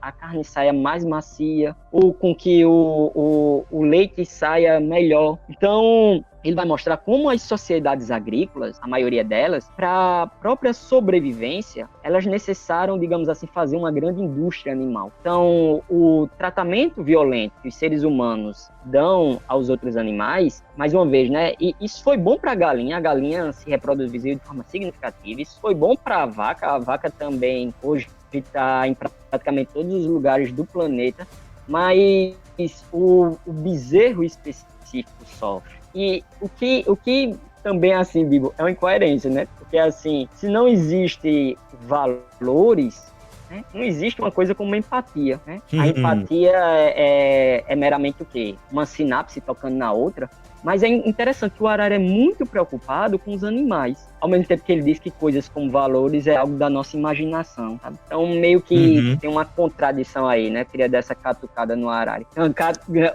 saia mais macia, ou com que o leite saia melhor. Então, ele vai mostrar como as sociedades agrícolas, a maioria delas, para a própria sobrevivência, elas necessitaram, digamos assim, fazer uma grande indústria animal. Então, o tratamento violento que os seres humanos dão aos outros animais, mais uma vez, né? E isso foi bom para a galinha se reproduziu de forma significativa, isso foi bom para a vaca também, hoje está em praticamente todos os lugares do planeta, mas o bezerro específico sofre. E o que também, assim, Bibo, é uma incoerência, né? Porque, assim, se não existe valores, né, não existe uma coisa como empatia, né? A empatia é meramente o quê? Uma sinapse tocando na outra. Mas é interessante que o Harari é muito preocupado com os animais, ao mesmo tempo que ele diz que coisas como valores é algo da nossa imaginação, sabe? Então, meio que tem uma contradição aí, né? Queria dar essa catucada no Harari.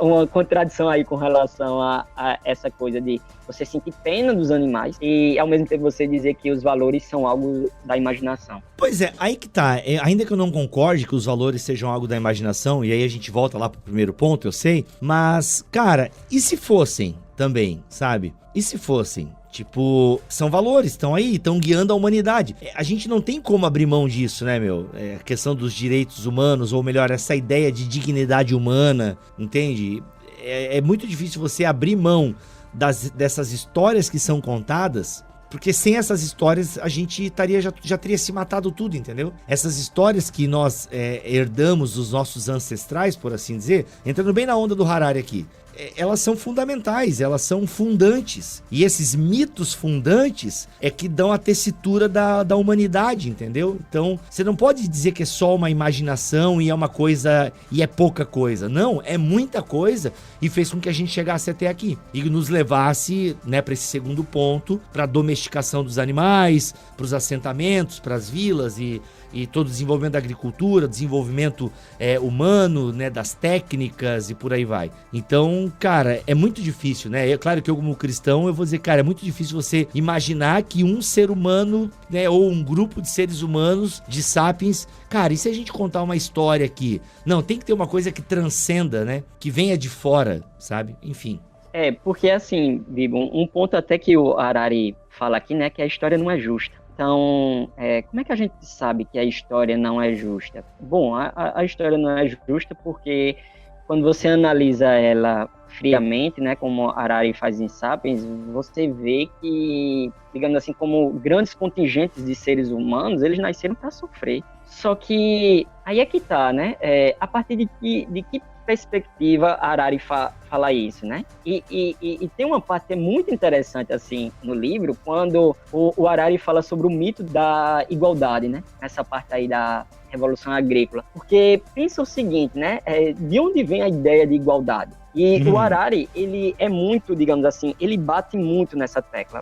Uma contradição aí com relação a essa coisa de você sentir pena dos animais e, ao mesmo tempo, você dizer que os valores são algo da imaginação. Pois é, aí que tá. Ainda que eu não concorde que os valores sejam algo da imaginação, e aí a gente volta lá pro primeiro ponto, eu sei, mas, cara, e se fossem também, sabe? E se fossem? Tipo, são valores, estão aí, estão guiando a humanidade. A gente não tem como abrir mão disso, né, meu? A questão dos direitos humanos, ou melhor, essa ideia de dignidade humana, entende? É muito difícil você abrir mão dessas histórias que são contadas, porque sem essas histórias a gente já teria se matado tudo, entendeu? Essas histórias que nós herdamos dos nossos ancestrais, por assim dizer, entrando bem na onda do Harari aqui, elas são fundamentais, elas são fundantes. E esses mitos fundantes é que dão a tessitura da humanidade, entendeu? Então, você não pode dizer que é só uma imaginação e é uma coisa, e é pouca coisa. Não, é muita coisa e fez com que a gente chegasse até aqui. E nos levasse, né, para esse segundo ponto, para a domesticação dos animais, para os assentamentos, para as vilas e todo o desenvolvimento da agricultura, desenvolvimento humano, né, das técnicas e por aí vai. Então, cara, é muito difícil, né? É claro que eu, como cristão, eu vou dizer, cara, é muito difícil você imaginar que um ser humano, né, ou um grupo de seres humanos, de sapiens, cara, e se a gente contar uma história aqui? Não, tem que ter uma coisa que transcenda, né? Que venha de fora, sabe? Enfim. Porque assim, Bibo, um ponto até que o Harari fala aqui, né, que a história não é justa. Então, como é que a gente sabe que a história não é justa? Bom, a história não é justa porque quando você analisa ela friamente, né, como Harari faz em Sapiens, você vê que, digamos assim, como grandes contingentes de seres humanos, eles nasceram para sofrer. Só que aí é que tá, né? A partir de que perspectiva Harari fala isso, né? E tem uma parte muito interessante, assim, no livro, quando o Harari fala sobre o mito da igualdade, né? Essa parte aí da Revolução Agrícola. Porque pensa o seguinte, né? De onde vem a ideia de igualdade? E o Harari, ele é muito, digamos assim, ele bate muito nessa tecla.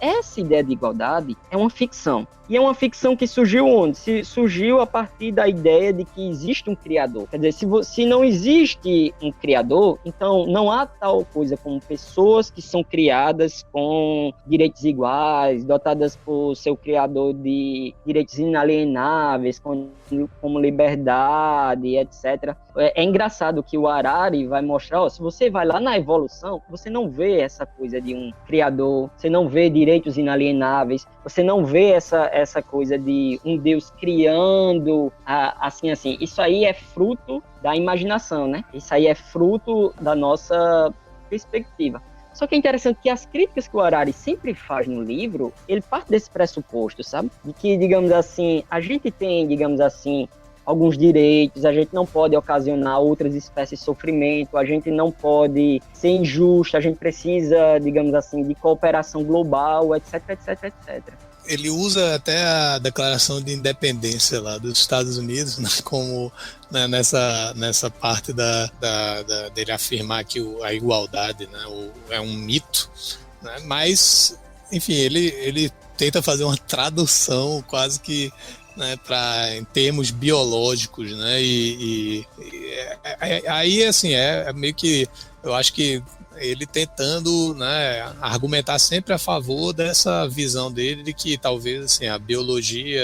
Essa ideia de igualdade é uma ficção. E é uma ficção que surgiu onde? Surgiu a partir da ideia de que existe um criador. Quer dizer, se não existe um criador, então não há tal coisa como pessoas que são criadas com direitos iguais, dotadas por seu criador de direitos inalienáveis, como liberdade, etc. É engraçado que o Harari vai mostrar, se você vai lá na evolução, você não vê essa coisa de um criador, você não vê direitos inalienáveis, você não vê essa coisa de um Deus criando, assim. Isso aí é fruto da imaginação, né? Isso aí é fruto da nossa perspectiva. Só que é interessante que as críticas que o Harari sempre faz no livro, ele parte desse pressuposto, sabe? De que, digamos assim, a gente tem, digamos assim, alguns direitos, a gente não pode ocasionar outras espécies de sofrimento, a gente não pode ser injusto, a gente precisa, digamos assim, de cooperação global, etc, etc, etc. Ele usa até a Declaração de Independência lá dos Estados Unidos, né, como, né, nessa parte dele afirmar que a igualdade, né, é um mito, né, mas, enfim, ele tenta fazer uma tradução quase que, né, em termos biológicos, né, aí, assim, é meio que, eu acho que ele tentando, né, argumentar sempre a favor dessa visão dele de que talvez assim, a biologia,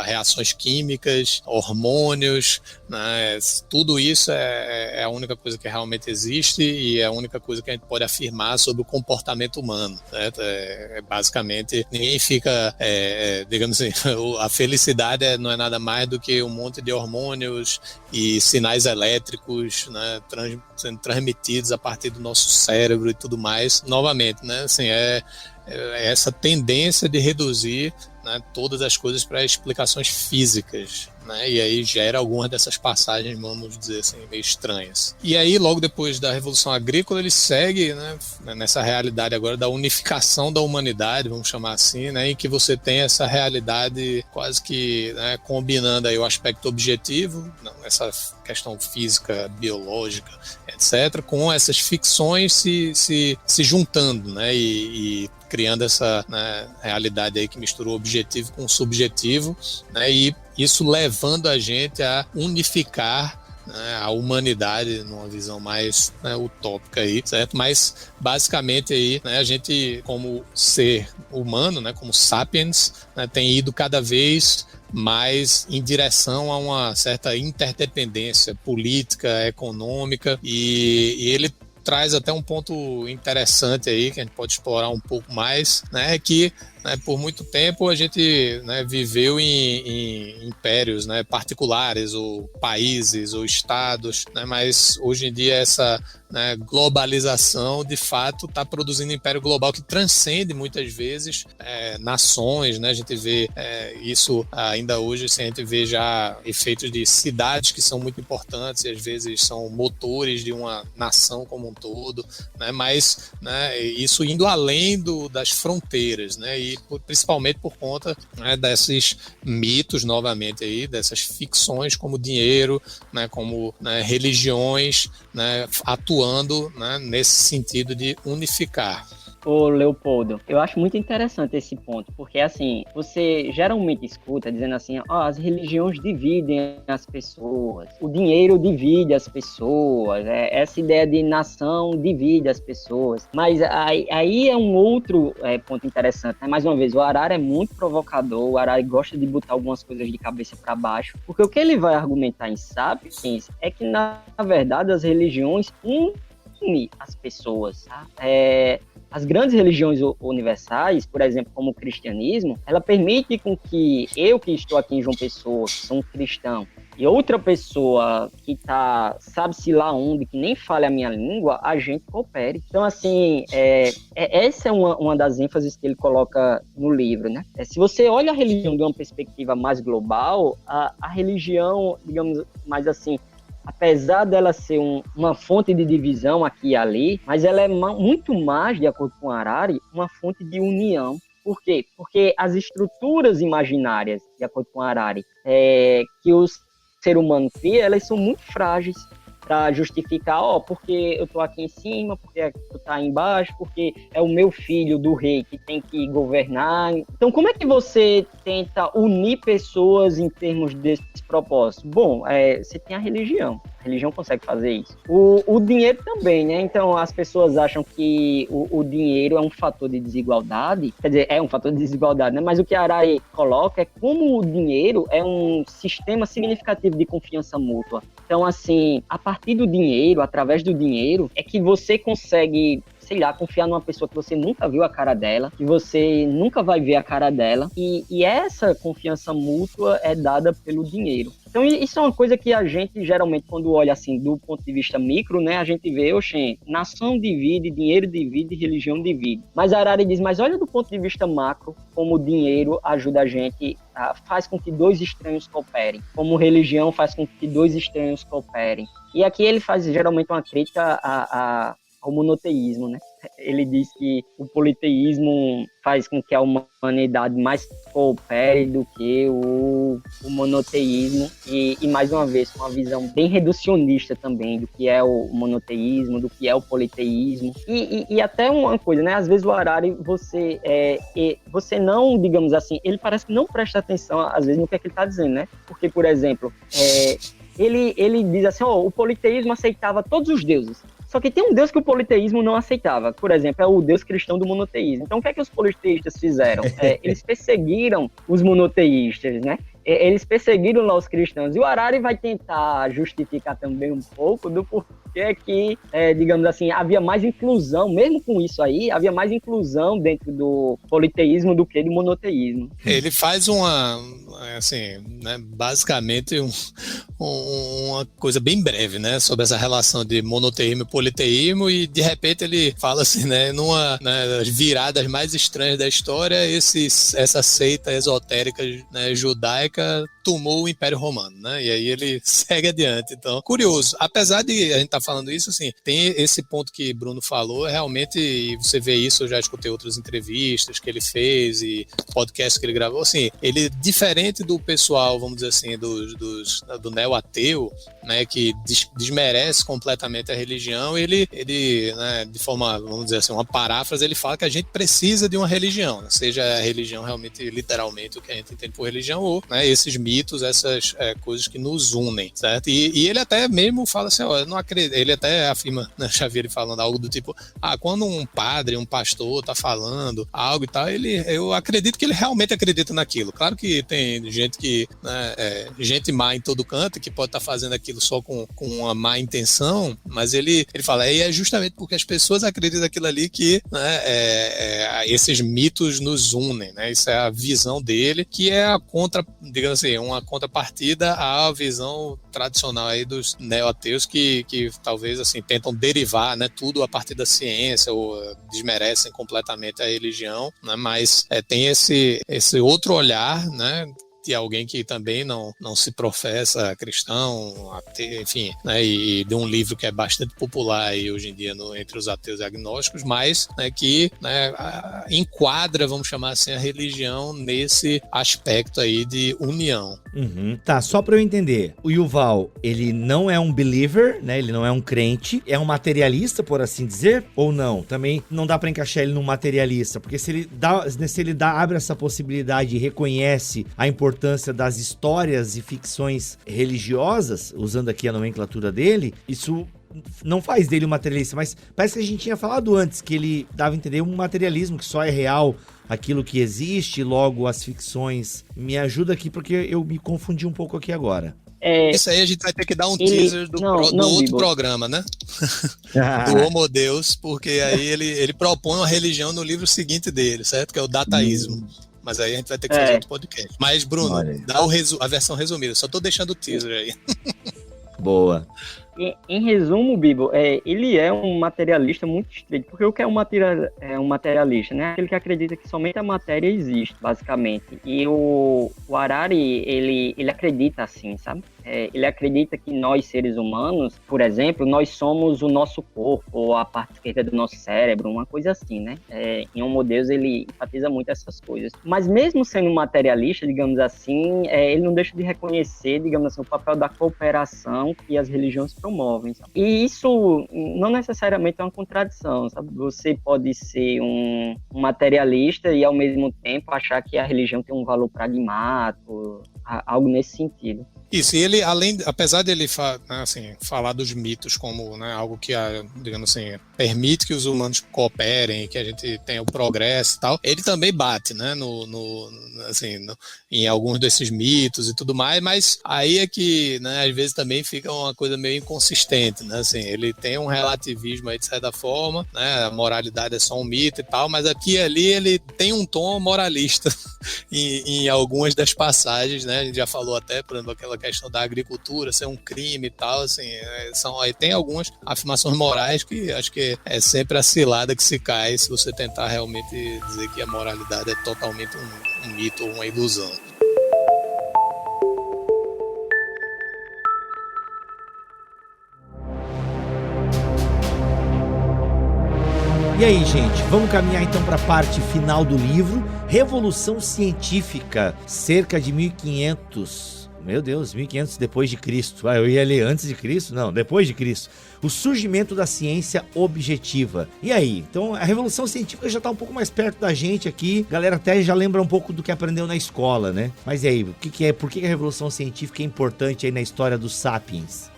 reações químicas, hormônios, né, tudo isso é a única coisa que realmente existe e é a única coisa que a gente pode afirmar sobre o comportamento humano, certo? Basicamente, ninguém fica, digamos assim, a felicidade não é nada mais do que um monte de hormônios e sinais elétricos, né, sendo transmitidos a partir do nosso cérebro e tudo mais. Novamente, né, assim, essa tendência de reduzir, né, todas as coisas para explicações físicas, né, e aí gera algumas dessas passagens, vamos dizer assim, meio estranhas. E aí, logo depois da Revolução Agrícola, ele segue, né, nessa realidade agora da unificação da humanidade, vamos chamar assim, né, em que você tem essa realidade quase que, né, combinando aí o aspecto objetivo, essa questão física, biológica, etc., com essas ficções se juntando, né, e criando essa, né, realidade aí que misturou objetivo com subjetivo, né, e isso levando a gente a unificar, né, a humanidade numa visão mais, né, utópica aí, certo? Mas basicamente aí, né, a gente como ser humano, né, como sapiens, né, tem ido cada vez mais em direção a uma certa interdependência política, econômica, e ele traz até um ponto interessante aí, que a gente pode explorar um pouco mais, né, que, né, por muito tempo a gente, né, viveu em impérios, né, particulares, ou países, ou estados, né, mas hoje em dia essa, né, globalização de fato está produzindo um império global que transcende muitas vezes nações, né, a gente vê isso ainda hoje, assim, a gente vê já efeitos de cidades que são muito importantes e às vezes são motores de uma nação como um todo, né, mas, né, isso indo além das fronteiras, né, e principalmente por conta, né, desses mitos, novamente aí, dessas ficções como dinheiro, né, como, né, religiões, né, atuando, né, nesse sentido de unificar. Ô Leopoldo, eu acho muito interessante esse ponto, porque assim, você geralmente escuta dizendo assim, as religiões dividem as pessoas, o dinheiro divide as pessoas, essa ideia de nação divide as pessoas, mas aí é um outro ponto interessante, né? Mais uma vez, o Harari é muito provocador, o Harari gosta de botar algumas coisas de cabeça para baixo, porque o que ele vai argumentar em Sapiens é que, na verdade, as religiões unem as pessoas, tá? As grandes religiões universais, por exemplo, como o cristianismo, ela permite com que eu, que estou aqui em João Pessoa, que sou um cristão, e outra pessoa que está, sabe-se lá onde, que nem fala a minha língua, a gente coopere. Então, assim, essa é uma das ênfases que ele coloca no livro, né? Se você olha a religião de uma perspectiva mais global, a religião, digamos mais assim, apesar dela ser uma fonte de divisão aqui e ali, mas ela é muito mais, de acordo com Harari, uma fonte de união. Por quê? Porque as estruturas imaginárias, de acordo com Harari, que o ser humano cria, elas são muito frágeis para justificar, porque eu estou aqui em cima, porque tu tá aí embaixo, porque é o meu filho do rei que tem que governar. Então, como é que você tenta unir pessoas em termos desse propósito? Bom, você tem a religião consegue fazer isso. O dinheiro também, né? Então, as pessoas acham que o dinheiro é um fator de desigualdade, quer dizer, é um fator de desigualdade, né? Mas o que a Harari coloca é como o dinheiro é um sistema significativo de confiança mútua. Então, assim, a partir do dinheiro, através do dinheiro, é que você consegue, sei lá, confiar numa pessoa que você nunca viu a cara dela, que você nunca vai ver a cara dela, e essa confiança mútua é dada pelo dinheiro. Então, isso é uma coisa que a gente, geralmente, quando olha assim, do ponto de vista micro, né, a gente vê, nação divide, dinheiro divide, religião divide. Mas Harari diz, mas olha do ponto de vista macro, como o dinheiro ajuda a gente, faz com que dois estranhos cooperem, como religião faz com que dois estranhos cooperem. E aqui ele faz, geralmente, uma crítica ao monoteísmo, né? Ele diz que o politeísmo faz com que a humanidade mais coopere do que o monoteísmo e mais uma vez com uma visão bem reducionista também do que é o monoteísmo, do que é o politeísmo e até uma coisa, né? Às vezes o Harari, você não, digamos assim, ele parece que não presta atenção às vezes no que é que ele está dizendo, né? Porque, por exemplo, ele diz assim, o politeísmo aceitava todos os deuses. Só que tem um Deus que o politeísmo não aceitava. Por exemplo, é o Deus cristão do monoteísmo. Então, o que é que os politeístas fizeram? Eles perseguiram os monoteístas, né? Eles perseguiram lá os cristãos. E o Harari vai tentar justificar também um pouco do porquê que, digamos assim, havia mais inclusão, mesmo com isso aí, havia mais inclusão dentro do politeísmo do que do monoteísmo. Ele faz assim, né, basicamente uma coisa bem breve, né, sobre essa relação de monoteísmo e politeísmo, e de repente ele fala assim, né, das viradas mais estranhas da história, essa seita esotérica, né, judaica tomou o Império Romano, né? E aí ele segue adiante. Então, curioso. Apesar de a gente estar falando isso, assim, tem esse ponto que Bruno falou, realmente, e você vê isso, eu já escutei outras entrevistas que ele fez e podcasts que ele gravou, assim, ele, diferente do pessoal, vamos dizer assim, do neo-ateu, né, que desmerece completamente a religião, ele né, de forma, vamos dizer assim, uma paráfrase, ele fala que a gente precisa de uma religião, né? Seja a religião realmente, literalmente, o que a gente entende por religião, ou, né, esses mitos, essas coisas que nos unem, certo? E ele até mesmo fala assim, eu não acredito, ele até afirma, né, já vi ele falando algo do tipo, quando um padre, um pastor tá falando algo e tal, eu acredito que ele realmente acredita naquilo. Claro que tem gente que, né, gente má em todo canto, que pode estar fazendo aquilo só com uma má intenção, mas ele fala, é justamente porque as pessoas acreditam naquilo ali que, né, esses mitos nos unem, né? Isso é a visão dele, que é digamos assim, uma contrapartida à visão tradicional aí dos neo-ateus que talvez assim tentam derivar, né, tudo a partir da ciência ou desmerecem completamente a religião, né, mas tem esse outro olhar, né, de alguém que também não se professa cristão, ateu, enfim, né, e de um livro que é bastante popular aí hoje em dia entre os ateus e agnósticos, mas, né, que, né, enquadra, vamos chamar assim, a religião nesse aspecto aí de união. Uhum. Tá, só pra eu entender, o Yuval, ele não é um believer, né, ele não é um crente, é um materialista, por assim dizer, ou não? Também não dá pra encaixar ele num materialista, porque se ele abre essa possibilidade e reconhece a importância das histórias e ficções religiosas, usando aqui a nomenclatura dele, isso não faz dele um materialista, mas parece que a gente tinha falado antes, que ele dava a entender um materialismo, que só é real aquilo que existe, logo as ficções. Me ajuda aqui, porque eu me confundi um pouco aqui agora. Isso aí a gente vai ter que dar um teaser do outro programa, né? Do Homo Deus, porque aí ele propõe uma religião no livro seguinte dele, certo? Que é o dataísmo. Mas aí a gente vai ter que fazer outro podcast. Mas, Bruno, dá a versão resumida. Só tô deixando o teaser aí. Boa. Em resumo, Bibo, ele é um materialista muito estreito, porque o que é um materialista, né? Aquele que acredita que somente a matéria existe, basicamente. E o Harari, ele acredita assim, sabe? Ele acredita que nós, seres humanos, por exemplo, nós somos o nosso corpo, ou a parte esquerda do nosso cérebro, uma coisa assim, né? Em Homo Deus, ele enfatiza muito essas coisas. Mas mesmo sendo materialista, digamos assim, ele não deixa de reconhecer, digamos assim, o papel da cooperação que as religiões promovem, sabe? E isso não necessariamente é uma contradição, sabe? Você pode ser um materialista e, ao mesmo tempo, achar que a religião tem um valor pragmático, algo nesse sentido. Isso, e ele, apesar de ele falar dos mitos como, né, algo que, digamos assim, permite que os humanos cooperem, que a gente tenha o progresso e tal, ele também bate, né, em alguns desses mitos e tudo mais, mas aí é que, né, às vezes também fica uma coisa meio inconsistente, né, assim, ele tem um relativismo aí de certa forma, né, a moralidade é só um mito e tal, mas aqui e ali ele tem um tom moralista em algumas das passagens, né, a gente já falou até, por exemplo, aquela aquela questão da agricultura ser um crime e tal, assim, aí tem algumas afirmações morais que acho que é sempre a cilada que se cai se você tentar realmente dizer que a moralidade é totalmente um mito ou uma ilusão. E aí, gente, vamos caminhar então para a parte final do livro, Revolução Científica, cerca de 1500, meu Deus, 1500 depois de Cristo. Eu ia ler antes de Cristo? Não, depois de Cristo. O surgimento da ciência objetiva. E aí? Então, a Revolução Científica já está um pouco mais perto da gente aqui. A galera até já lembra um pouco do que aprendeu na escola, né? Mas e aí, por que a Revolução Científica é importante aí na história dos Sapiens?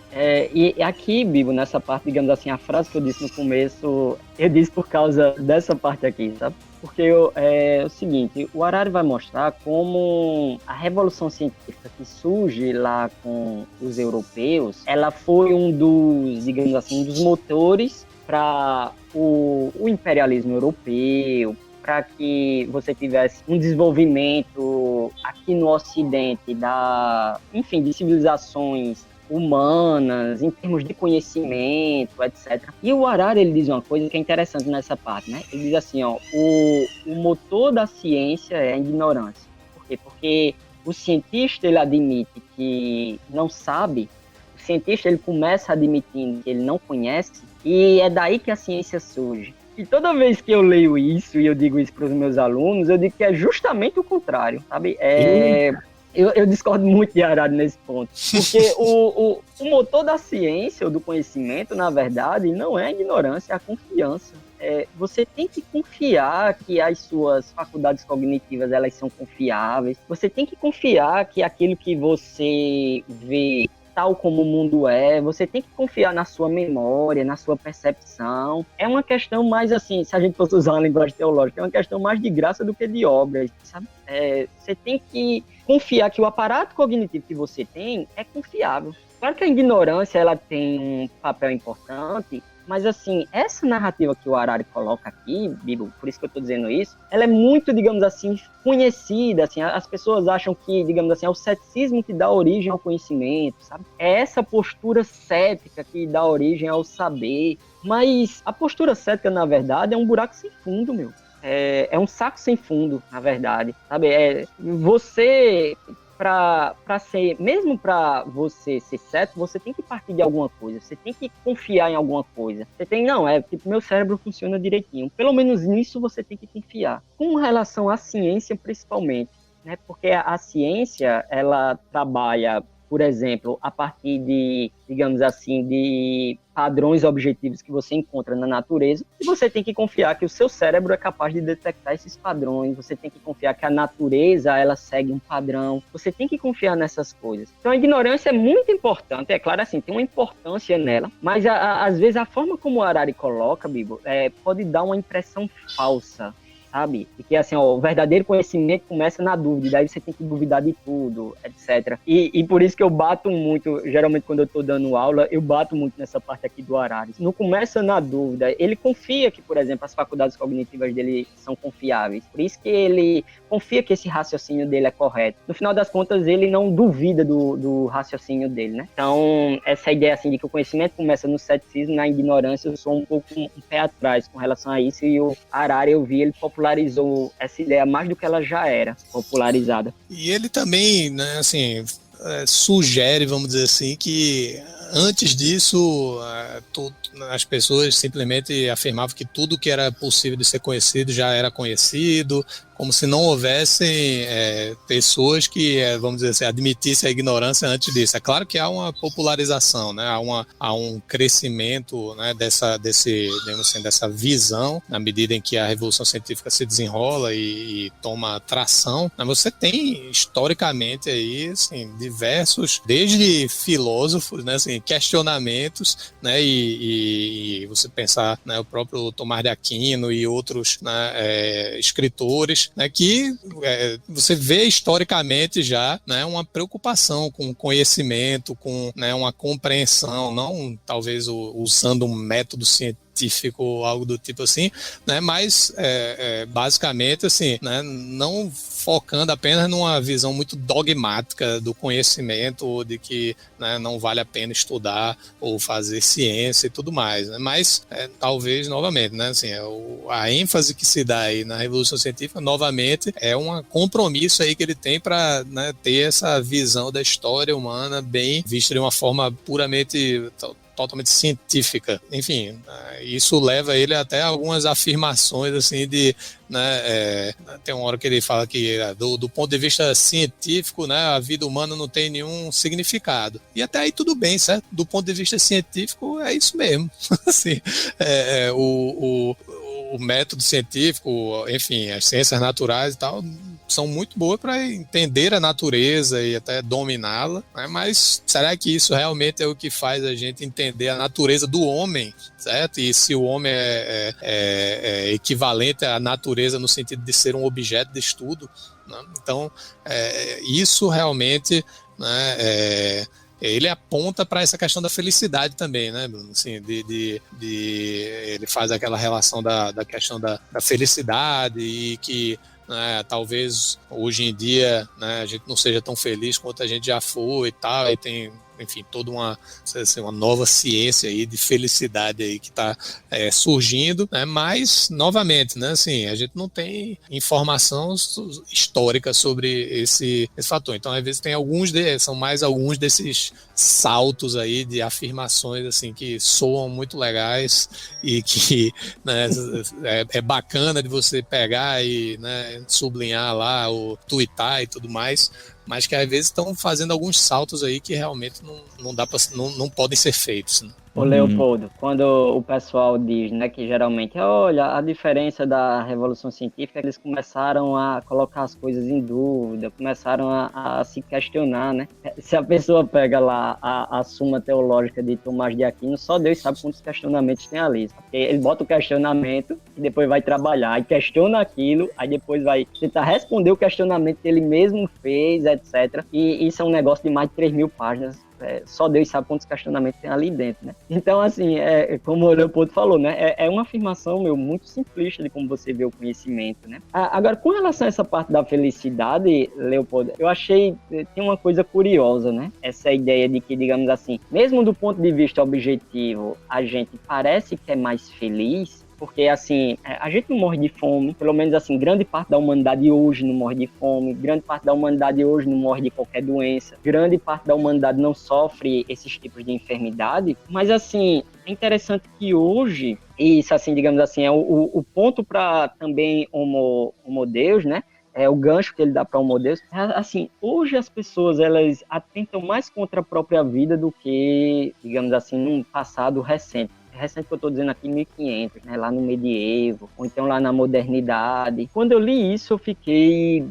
E aqui, Bibo, nessa parte, digamos assim, a frase que eu disse no começo, eu disse por causa dessa parte aqui, sabe? Porque é o seguinte, o Harari vai mostrar como a Revolução Científica que surge lá com os europeus, ela foi um dos, digamos assim, um dos motores para o imperialismo europeu, para que você tivesse um desenvolvimento aqui no Ocidente de civilizações humanas, em termos de conhecimento, etc. E o Harari, ele diz uma coisa que é interessante nessa parte, né? Ele diz assim, o motor da ciência é a ignorância. Por quê? Porque o cientista, ele admite que não sabe, o cientista, ele começa admitindo que ele não conhece, e é daí que a ciência surge. E toda vez que eu leio isso, e eu digo isso para os meus alunos, eu digo que é justamente o contrário, sabe? Eu discordo muito de Harari nesse ponto, porque o motor da ciência ou do conhecimento, na verdade, não é a ignorância, é a confiança. Você tem que confiar que as suas faculdades cognitivas elas são confiáveis, você tem que confiar que aquilo que você vê tal como o mundo é, você tem que confiar na sua memória, na sua percepção. É uma questão mais assim, se a gente fosse usar uma linguagem teológica, é uma questão mais de graça do que de obra, sabe? Você tem que confiar que o aparato cognitivo que você tem é confiável. Claro que a ignorância ela tem um papel importante, mas assim, essa narrativa que o Harari coloca aqui, Bibo, por isso que eu estou dizendo isso, ela é muito, digamos assim, conhecida, assim, as pessoas acham que, digamos assim, é o ceticismo que dá origem ao conhecimento, sabe? É essa postura cética que dá origem ao saber, mas a postura cética, na verdade, é um buraco sem fundo, meu. É um saco sem fundo, na verdade, sabe? Você, mesmo para você ser cético, você tem que partir de alguma coisa, você tem que confiar em alguma coisa. Você tem, tipo, meu cérebro funciona direitinho. Pelo menos nisso você tem que confiar. Com relação à ciência, principalmente, né? Porque a ciência, ela trabalha, por exemplo, a partir de, digamos assim, de padrões objetivos que você encontra na natureza, e você tem que confiar que o seu cérebro é capaz de detectar esses padrões, você tem que confiar que a natureza, ela segue um padrão, você tem que confiar nessas coisas. Então a ignorância é muito importante, é claro assim, tem uma importância nela, mas às vezes a forma como o Harari coloca, Bibo, pode dar uma impressão falsa, sabe? E que assim, o verdadeiro conhecimento começa na dúvida, daí você tem que duvidar de tudo, etc. E por isso que eu bato muito, geralmente quando eu tô dando aula, eu bato muito nessa parte aqui do Harari. Não começa na dúvida, ele confia que, por exemplo, as faculdades cognitivas dele são confiáveis, por isso que ele confia que esse raciocínio dele é correto. No final das contas, ele não duvida do raciocínio dele, né? Então, essa ideia assim de que o conhecimento começa no ceticismo, na ignorância, eu sou um pouco um pé atrás com relação a isso, e o Harari, eu vi ele popularizou essa ideia mais do que ela já era popularizada. E ele também, né, assim, sugere, vamos dizer assim, que antes disso as pessoas simplesmente afirmavam que tudo que era possível de ser conhecido já era conhecido, como se não houvessem pessoas que, vamos dizer assim, admitissem a ignorância antes disso. É claro que há uma popularização, né? Há um crescimento, né, dessa visão, na medida em que a Revolução Científica se desenrola e toma tração. Mas você tem, historicamente, aí, assim, diversos, desde filósofos, né, assim, questionamentos, né, e você pensar, né, o próprio Tomás de Aquino e outros, né, escritores, né, que você vê historicamente já, né, uma preocupação com o conhecimento, com, né, uma compreensão, não talvez usando um método científico científico ou algo do tipo assim, né? Mas basicamente assim, né? Não focando apenas numa visão muito dogmática do conhecimento, ou de que, né, não vale a pena estudar ou fazer ciência e tudo mais, né? Mas talvez novamente, né, assim, a ênfase que se dá aí na Revolução Científica novamente é um compromisso aí que ele tem para, né, ter essa visão da história humana bem vista de uma forma puramente totalmente científica. Enfim, isso leva ele até algumas afirmações assim de, né, tem uma hora que ele fala que do ponto de vista científico, né, a vida humana não tem nenhum significado. E até aí tudo bem, certo? Do ponto de vista científico é isso mesmo. Assim, o método científico, enfim, as ciências naturais e tal, são muito boas para entender a natureza e até dominá-la, né? Mas será que isso realmente é o que faz a gente entender a natureza do homem, certo? E se o homem é equivalente à natureza no sentido de ser um objeto de estudo, né? Então, isso realmente, né, ele aponta para essa questão da felicidade também, né, Bruno? Assim, ele faz aquela relação da questão da felicidade e que, né, talvez hoje em dia, né, a gente não seja tão feliz quanto a gente já foi e tal, e tem, enfim, toda uma nova ciência aí de felicidade aí que está surgindo, né? Mas, novamente, né, assim, a gente não tem informação histórica sobre esse fator. Então, às vezes, são mais alguns desses saltos aí de afirmações assim, que soam muito legais e que, né, é bacana de você pegar e, né, sublinhar lá, ou twittar e tudo mais, mas que às vezes estão fazendo alguns saltos aí que realmente não podem ser feitos, né? Ô Leopoldo, quando o pessoal diz, né, que geralmente, olha, a diferença da Revolução Científica é que eles começaram a colocar as coisas em dúvida, começaram a se questionar, né? Se a pessoa pega lá a Suma Teológica de Tomás de Aquino, só Deus sabe quantos questionamentos tem ali. Porque ele bota o questionamento e depois vai trabalhar, aí questiona aquilo, aí depois vai tentar responder o questionamento que ele mesmo fez, etc. E isso é um negócio de mais de 3.000 páginas. Só Deus sabe quantos questionamentos tem ali dentro, né? Então, assim, como o Leopoldo falou, né? É uma afirmação, muito simplista de como você vê o conhecimento, né? Agora, com relação a essa parte da felicidade, Leopoldo, eu achei, tem uma coisa curiosa, né? Essa ideia de que, digamos assim, mesmo do ponto de vista objetivo, a gente parece que é mais feliz, porque, assim, a gente não morre de fome, pelo menos, assim, grande parte da humanidade hoje não morre de fome, grande parte da humanidade hoje não morre de qualquer doença, grande parte da humanidade não sofre esses tipos de enfermidade, mas, assim, é interessante que hoje, isso, assim, digamos assim, é o ponto para também Homo Deus, né? É o gancho que ele dá para Homo Deus. Assim, hoje as pessoas, elas atentam mais contra a própria vida do que, digamos assim, num passado recente que eu estou dizendo aqui, 1500, né, lá no medievo, ou então lá na modernidade. Quando eu li isso, eu fiquei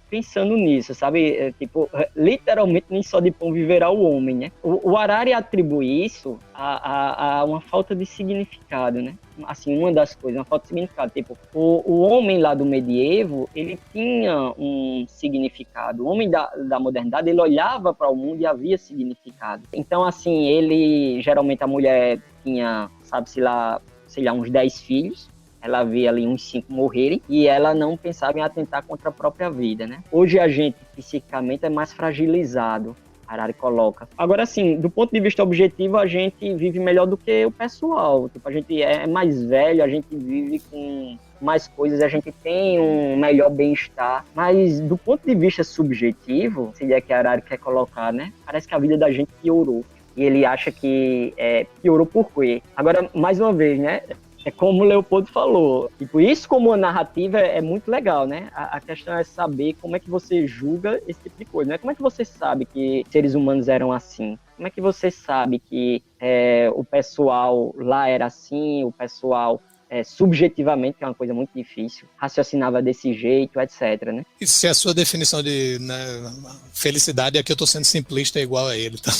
pensando nisso, sabe? Literalmente, nem só de pão viverá o homem, né? O Harari atribui isso a uma falta de significado, né? Assim, uma das coisas, uma falta de significado. Tipo, o homem lá do medievo, ele tinha um significado. O homem da modernidade, ele olhava para o mundo e havia significado. Então, assim, geralmente a mulher tinha, sabe-se lá, sei lá, uns 10 filhos. Ela via ali uns 5 morrerem e ela não pensava em atentar contra a própria vida, né? Hoje a gente, psicicamente, é mais fragilizado, Harari coloca. Agora, assim, do ponto de vista objetivo, a gente vive melhor do que o pessoal. Tipo, a gente é mais velho, a gente vive com mais coisas, a gente tem um melhor bem-estar. Mas, do ponto de vista subjetivo, se é que Harari quer colocar, né? Parece que a vida da gente piorou. E ele acha que piorou por quê? Agora, mais uma vez, né? É como o Leopoldo falou, tipo, isso como uma narrativa é muito legal, né? A questão é saber como é que você julga esse tipo de coisa, né? Como é que você sabe que seres humanos eram assim? Como é que você sabe que o pessoal lá era assim, o pessoal subjetivamente, que é uma coisa muito difícil, raciocinava desse jeito, etc, né? E se a sua definição de, né, felicidade, aqui eu estou sendo simplista igual a ele, tá?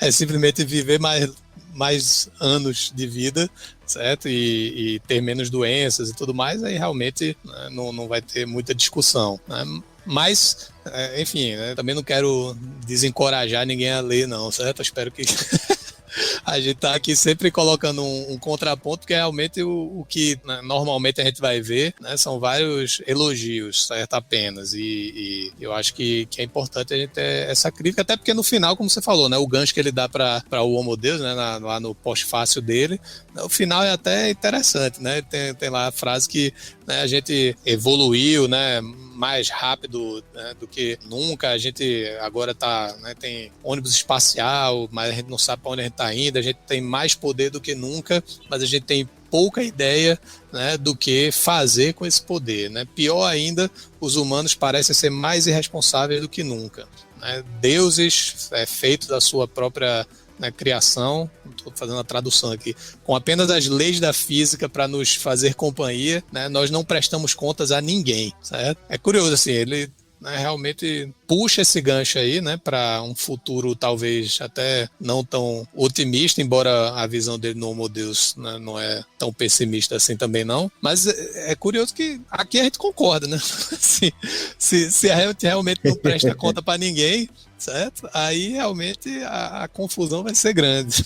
É simplesmente viver mais anos de vida, certo? E ter menos doenças e tudo mais, aí realmente, né, não vai ter muita discussão, né? Mas, enfim, né, também não quero desencorajar ninguém a ler, não, certo? Eu espero que A gente tá aqui sempre colocando um contraponto, porque realmente o que, né, normalmente a gente vai ver, né, são vários elogios, certo? Apenas. E eu acho que é importante a gente ter essa crítica, até porque no final, como você falou, né, o gancho que ele dá para o Homo Deus, né, lá no pós-fácil dele, o final é até interessante, né? Tem lá a frase que, né, a gente evoluiu, né, mais rápido, né, do que nunca. A gente agora né, tem ônibus espacial, mas a gente não sabe para onde a gente está indo. A gente tem mais poder do que nunca, mas a gente tem pouca ideia, né, do que fazer com esse poder, né? Pior ainda, os humanos parecem ser mais irresponsáveis do que nunca, né? Deuses feitos da sua própria, né, criação, estou fazendo a tradução aqui, com apenas as leis da física para nos fazer companhia, né, nós não prestamos contas a ninguém, certo? É curioso, assim, ele, né, realmente puxa esse gancho aí, né, para um futuro talvez até não tão otimista, embora a visão dele no Homo Deus, né, não é tão pessimista assim também não, mas é curioso que aqui a gente concorda, né? Assim, se a gente realmente não presta conta para ninguém, certo? Aí realmente a confusão vai ser grande.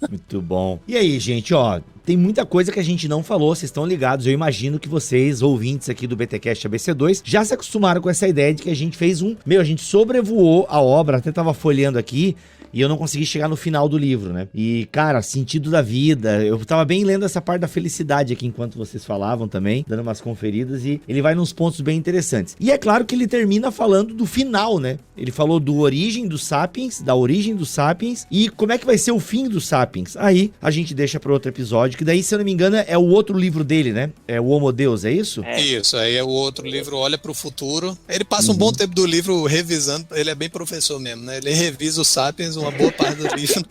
Muito bom. E aí, gente, ó, tem muita coisa que a gente não falou, vocês estão ligados. Eu imagino que vocês, ouvintes aqui do BTcast ABC2, já se acostumaram com essa ideia de que a gente fez a gente sobrevoou a obra, até tava folheando aqui, e eu não consegui chegar no final do livro, né? E, cara, sentido da vida, eu tava bem lendo essa parte da felicidade aqui enquanto vocês falavam também, dando umas conferidas, e ele vai nos pontos bem interessantes. E é claro que ele termina falando do final, né? Ele falou da origem dos Sapiens, e como é que vai ser o fim dos Sapiens. Aí, a gente deixa para outro episódio, que daí, se eu não me engano, é o outro livro dele, né? É o Homo Deus, é isso? Isso, aí é o outro livro, Olha para o Futuro. Ele passa um bom tempo do livro revisando, ele é bem professor mesmo, né? Ele revisa os Sapiens uma boa parte do livro.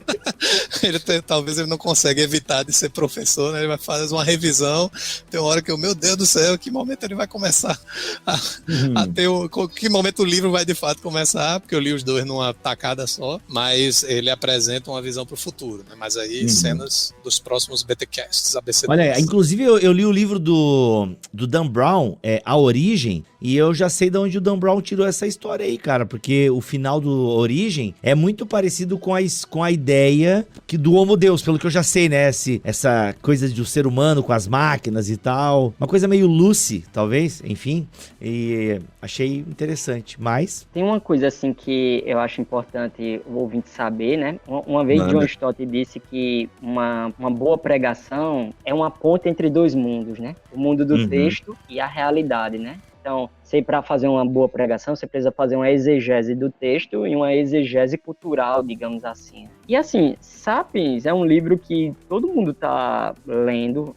Talvez ele não consiga evitar de ser professor, né? Ele vai fazer uma revisão. Tem uma hora que meu Deus do céu, que momento ele vai começar a ter que momento o livro vai de fato começar, porque eu li os dois numa tacada só, mas ele apresenta uma visão para o futuro, né? Mas aí cenas dos próximos BTcasts, ABC2. Olha, inclusive eu li o livro do Dan Brown, A Origem, e eu já sei de onde o Dan Brown tirou essa história aí, cara, porque o final do Origem é muito parecido com a ideia do Homo Deus, pelo que eu já sei, né? Essa coisa do ser humano com as máquinas e tal. Uma coisa meio Lucy, talvez, enfim. E achei interessante, mas... Tem uma coisa, assim, que eu acho importante o ouvinte saber, né? Uma vez John Stott disse que uma boa pregação é uma ponte entre dois mundos, né? O mundo do texto e a realidade, né? Então, para fazer uma boa pregação, você precisa fazer uma exegese do texto e uma exegese cultural, digamos assim. E assim, Sapiens é um livro que todo mundo está lendo,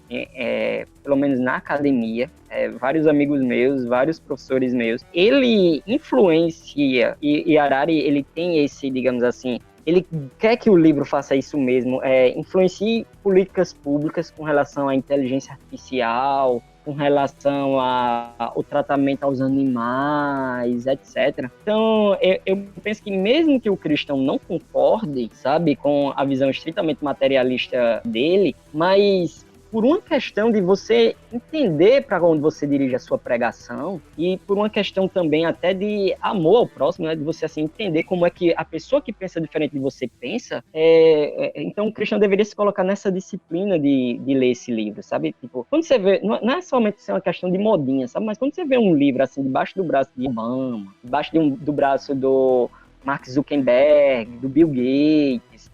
pelo menos na academia, vários amigos meus, vários professores meus. Ele influencia, e Harari, ele tem esse, digamos assim, ele quer que o livro faça isso mesmo, influencie políticas públicas com relação à inteligência artificial, com relação ao tratamento aos animais, etc. Então, eu penso que mesmo que o cristão não concorde, sabe, com a visão estritamente materialista dele, mas por uma questão de você entender para onde você dirige a sua pregação e por uma questão também até de amor ao próximo, né? De você assim entender como é que a pessoa que pensa diferente de você pensa, então o cristão deveria se colocar nessa disciplina de ler esse livro, sabe? Tipo, quando você vê, não é somente uma questão de modinha, sabe? Mas quando você vê um livro assim debaixo do braço de Obama, debaixo do braço do Mark Zuckerberg, do Bill Gates,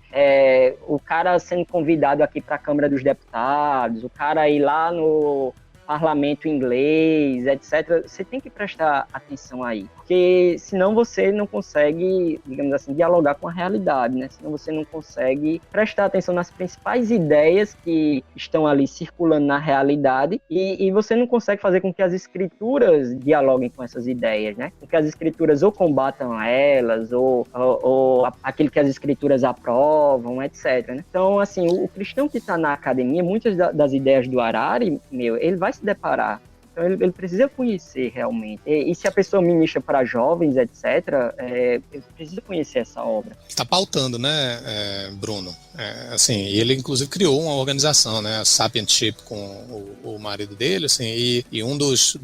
o cara sendo convidado aqui para a Câmara dos Deputados, o cara ir lá no parlamento inglês, etc. Você tem que prestar atenção aí, porque senão você não consegue, digamos assim, dialogar com a realidade, né? Senão você não consegue prestar atenção nas principais ideias que estão ali circulando na realidade e você não consegue fazer com que as escrituras dialoguem com essas ideias, né? Com que as escrituras ou combatam elas ou aquilo que as escrituras aprovam, etc. Né? Então, assim, o cristão que está na academia, muitas das ideias do Harari, ele vai se deparar Então ele precisa conhecer realmente. E se a pessoa ministra para jovens, etc., ele precisa conhecer essa obra. Está pautando, né, Bruno? Assim, e ele inclusive criou uma organização, né, a Sapientship, com o marido dele, assim, e um dos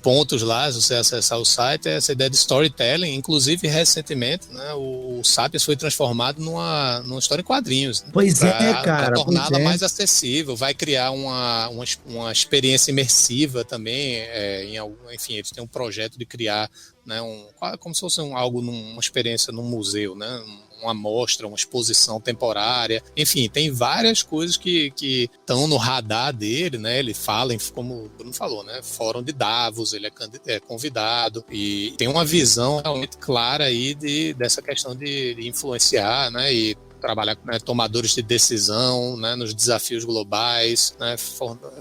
pontos lá, se você acessar o site, é essa ideia de storytelling. Inclusive, recentemente, né, o Sapiens foi transformado numa história em quadrinhos. Né, pois cara. Pra torná-la mais acessível, vai criar uma experiência imersiva também, enfim, eles têm um projeto de criar, né, como se fosse uma experiência num museu, né, uma mostra, uma exposição temporária, enfim, tem várias coisas que estão no radar dele, né? Ele fala, como o Bruno falou, né? Fórum de Davos, ele é convidado e tem uma visão realmente clara aí dessa questão de influenciar, né? E trabalhar com tomadores de decisão, né, nos desafios globais, né,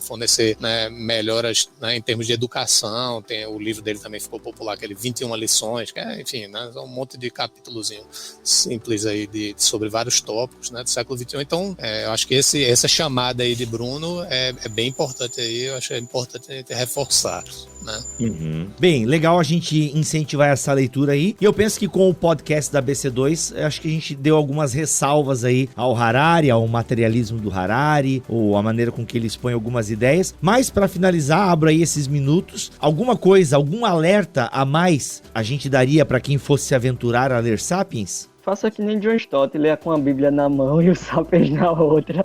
fornecer, né, melhoras, né, em termos de educação. O livro dele também ficou popular, aquele 21 lições, que enfim, né, um monte de capítulozinho simples aí sobre vários tópicos, né, do século XXI. Então, eu acho que essa chamada aí de Bruno é bem importante aí, eu acho que é importante a gente reforçar, né? Uhum. Bem, legal a gente incentivar essa leitura aí, e eu penso que com o podcast da BC2, acho que a gente deu algumas ressalvas aí ao Harari, ao materialismo do Harari, ou a maneira com que ele expõe algumas ideias, mas para finalizar, abro aí esses minutos, alguma coisa, algum alerta a mais a gente daria para quem fosse se aventurar a ler Sapiens? Faça que nem John Stott, leia com a Bíblia na mão e o Sapiens na outra.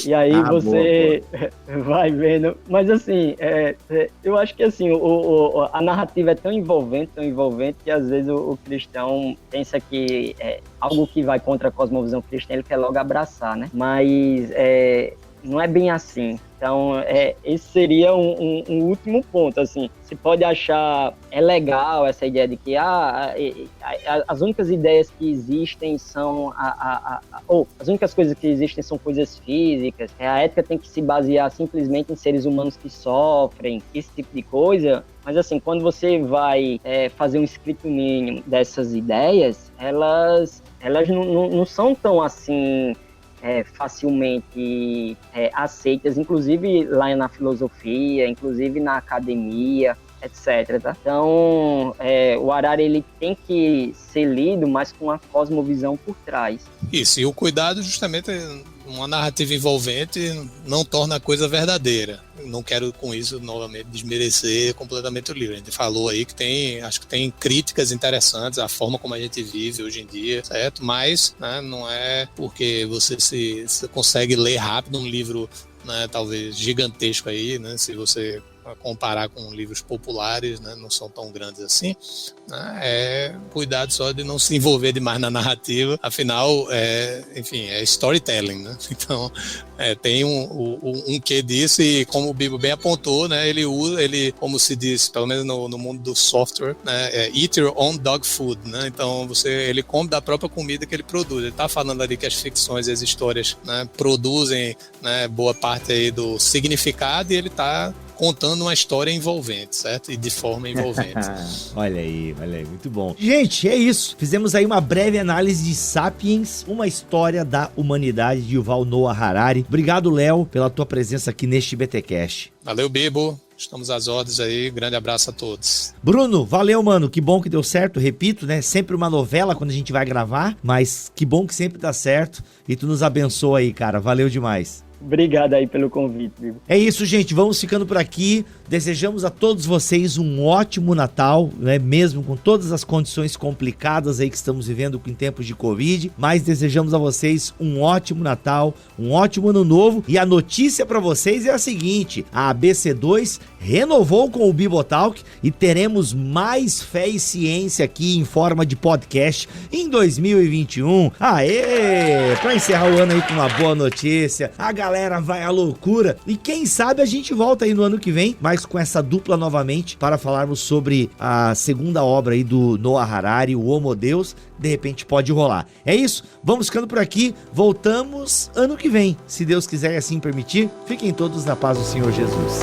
E aí você vai vendo. Mas assim, eu acho que assim, a narrativa é tão envolvente, que às vezes o cristão pensa que algo que vai contra a cosmovisão cristã, ele quer logo abraçar, né? Mas não é bem assim. Então, esse seria um último ponto, assim. Você pode achar legal essa ideia de que as únicas ideias que existem são as únicas coisas que existem são coisas físicas. A ética tem que se basear simplesmente em seres humanos que sofrem, esse tipo de coisa. Mas assim, quando você vai fazer um escrito mínimo dessas ideias, elas não são tão assim facilmente aceitas, inclusive lá na filosofia, inclusive na academia, etc. Tá? Então, o Harari ele tem que ser lido, mas com uma cosmovisão por trás. Isso, e o cuidado justamente, uma narrativa envolvente não torna a coisa verdadeira. Não quero com isso novamente desmerecer completamente o livro. A gente falou aí que acho que tem críticas interessantes, a forma como a gente vive hoje em dia, certo? Mas, né, não é porque você consegue ler rápido um livro, né, talvez gigantesco aí, né, se você comparar com livros populares, né, não são tão grandes assim, né, cuidado só de não se envolver demais na narrativa, afinal, enfim, é storytelling, né, então tem um quê disso, e como o Bibo bem apontou, né, ele, como se diz, pelo menos no mundo do software, né, eat your own dog food, né, então ele come da própria comida que ele produz. Ele está falando ali que as ficções e as histórias, né, produzem, né, boa parte aí do significado, e ele está contando uma história envolvente, certo? E de forma envolvente. Olha aí, muito bom. Gente, é isso. Fizemos aí uma breve análise de Sapiens, uma história da humanidade, de Yuval Noah Harari. Obrigado, Léo, pela tua presença aqui neste BTcast. Valeu, Bibo. Estamos às ordens aí. Grande abraço a todos. Bruno, valeu, mano. Que bom que deu certo. Repito, né? Sempre uma novela quando a gente vai gravar, mas que bom que sempre dá certo. E tu nos abençoa aí, cara. Valeu demais. Obrigado aí pelo convite, Bibo. É isso, gente. Vamos ficando por aqui. Desejamos a todos vocês um ótimo Natal, né? Mesmo com todas as condições complicadas aí que estamos vivendo em tempos de Covid. Mas desejamos a vocês um ótimo Natal, um ótimo Ano Novo. E a notícia para vocês é a seguinte: a ABC2 renovou com o Bibotalk e teremos mais fé e ciência aqui em forma de podcast em 2021. Aê! Para encerrar o ano aí com uma boa notícia. A galera vai à loucura. E quem sabe a gente volta aí no ano que vem, mas com essa dupla novamente, para falarmos sobre a segunda obra aí do Noah Harari, o Homo Deus. De repente pode rolar. É isso, vamos ficando por aqui. Voltamos ano que vem, se Deus quiser e assim permitir. Fiquem todos na paz do Senhor Jesus.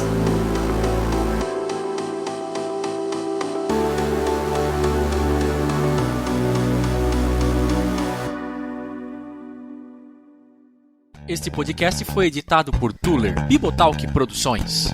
Este podcast foi editado por Tuller Bibotalk Produções.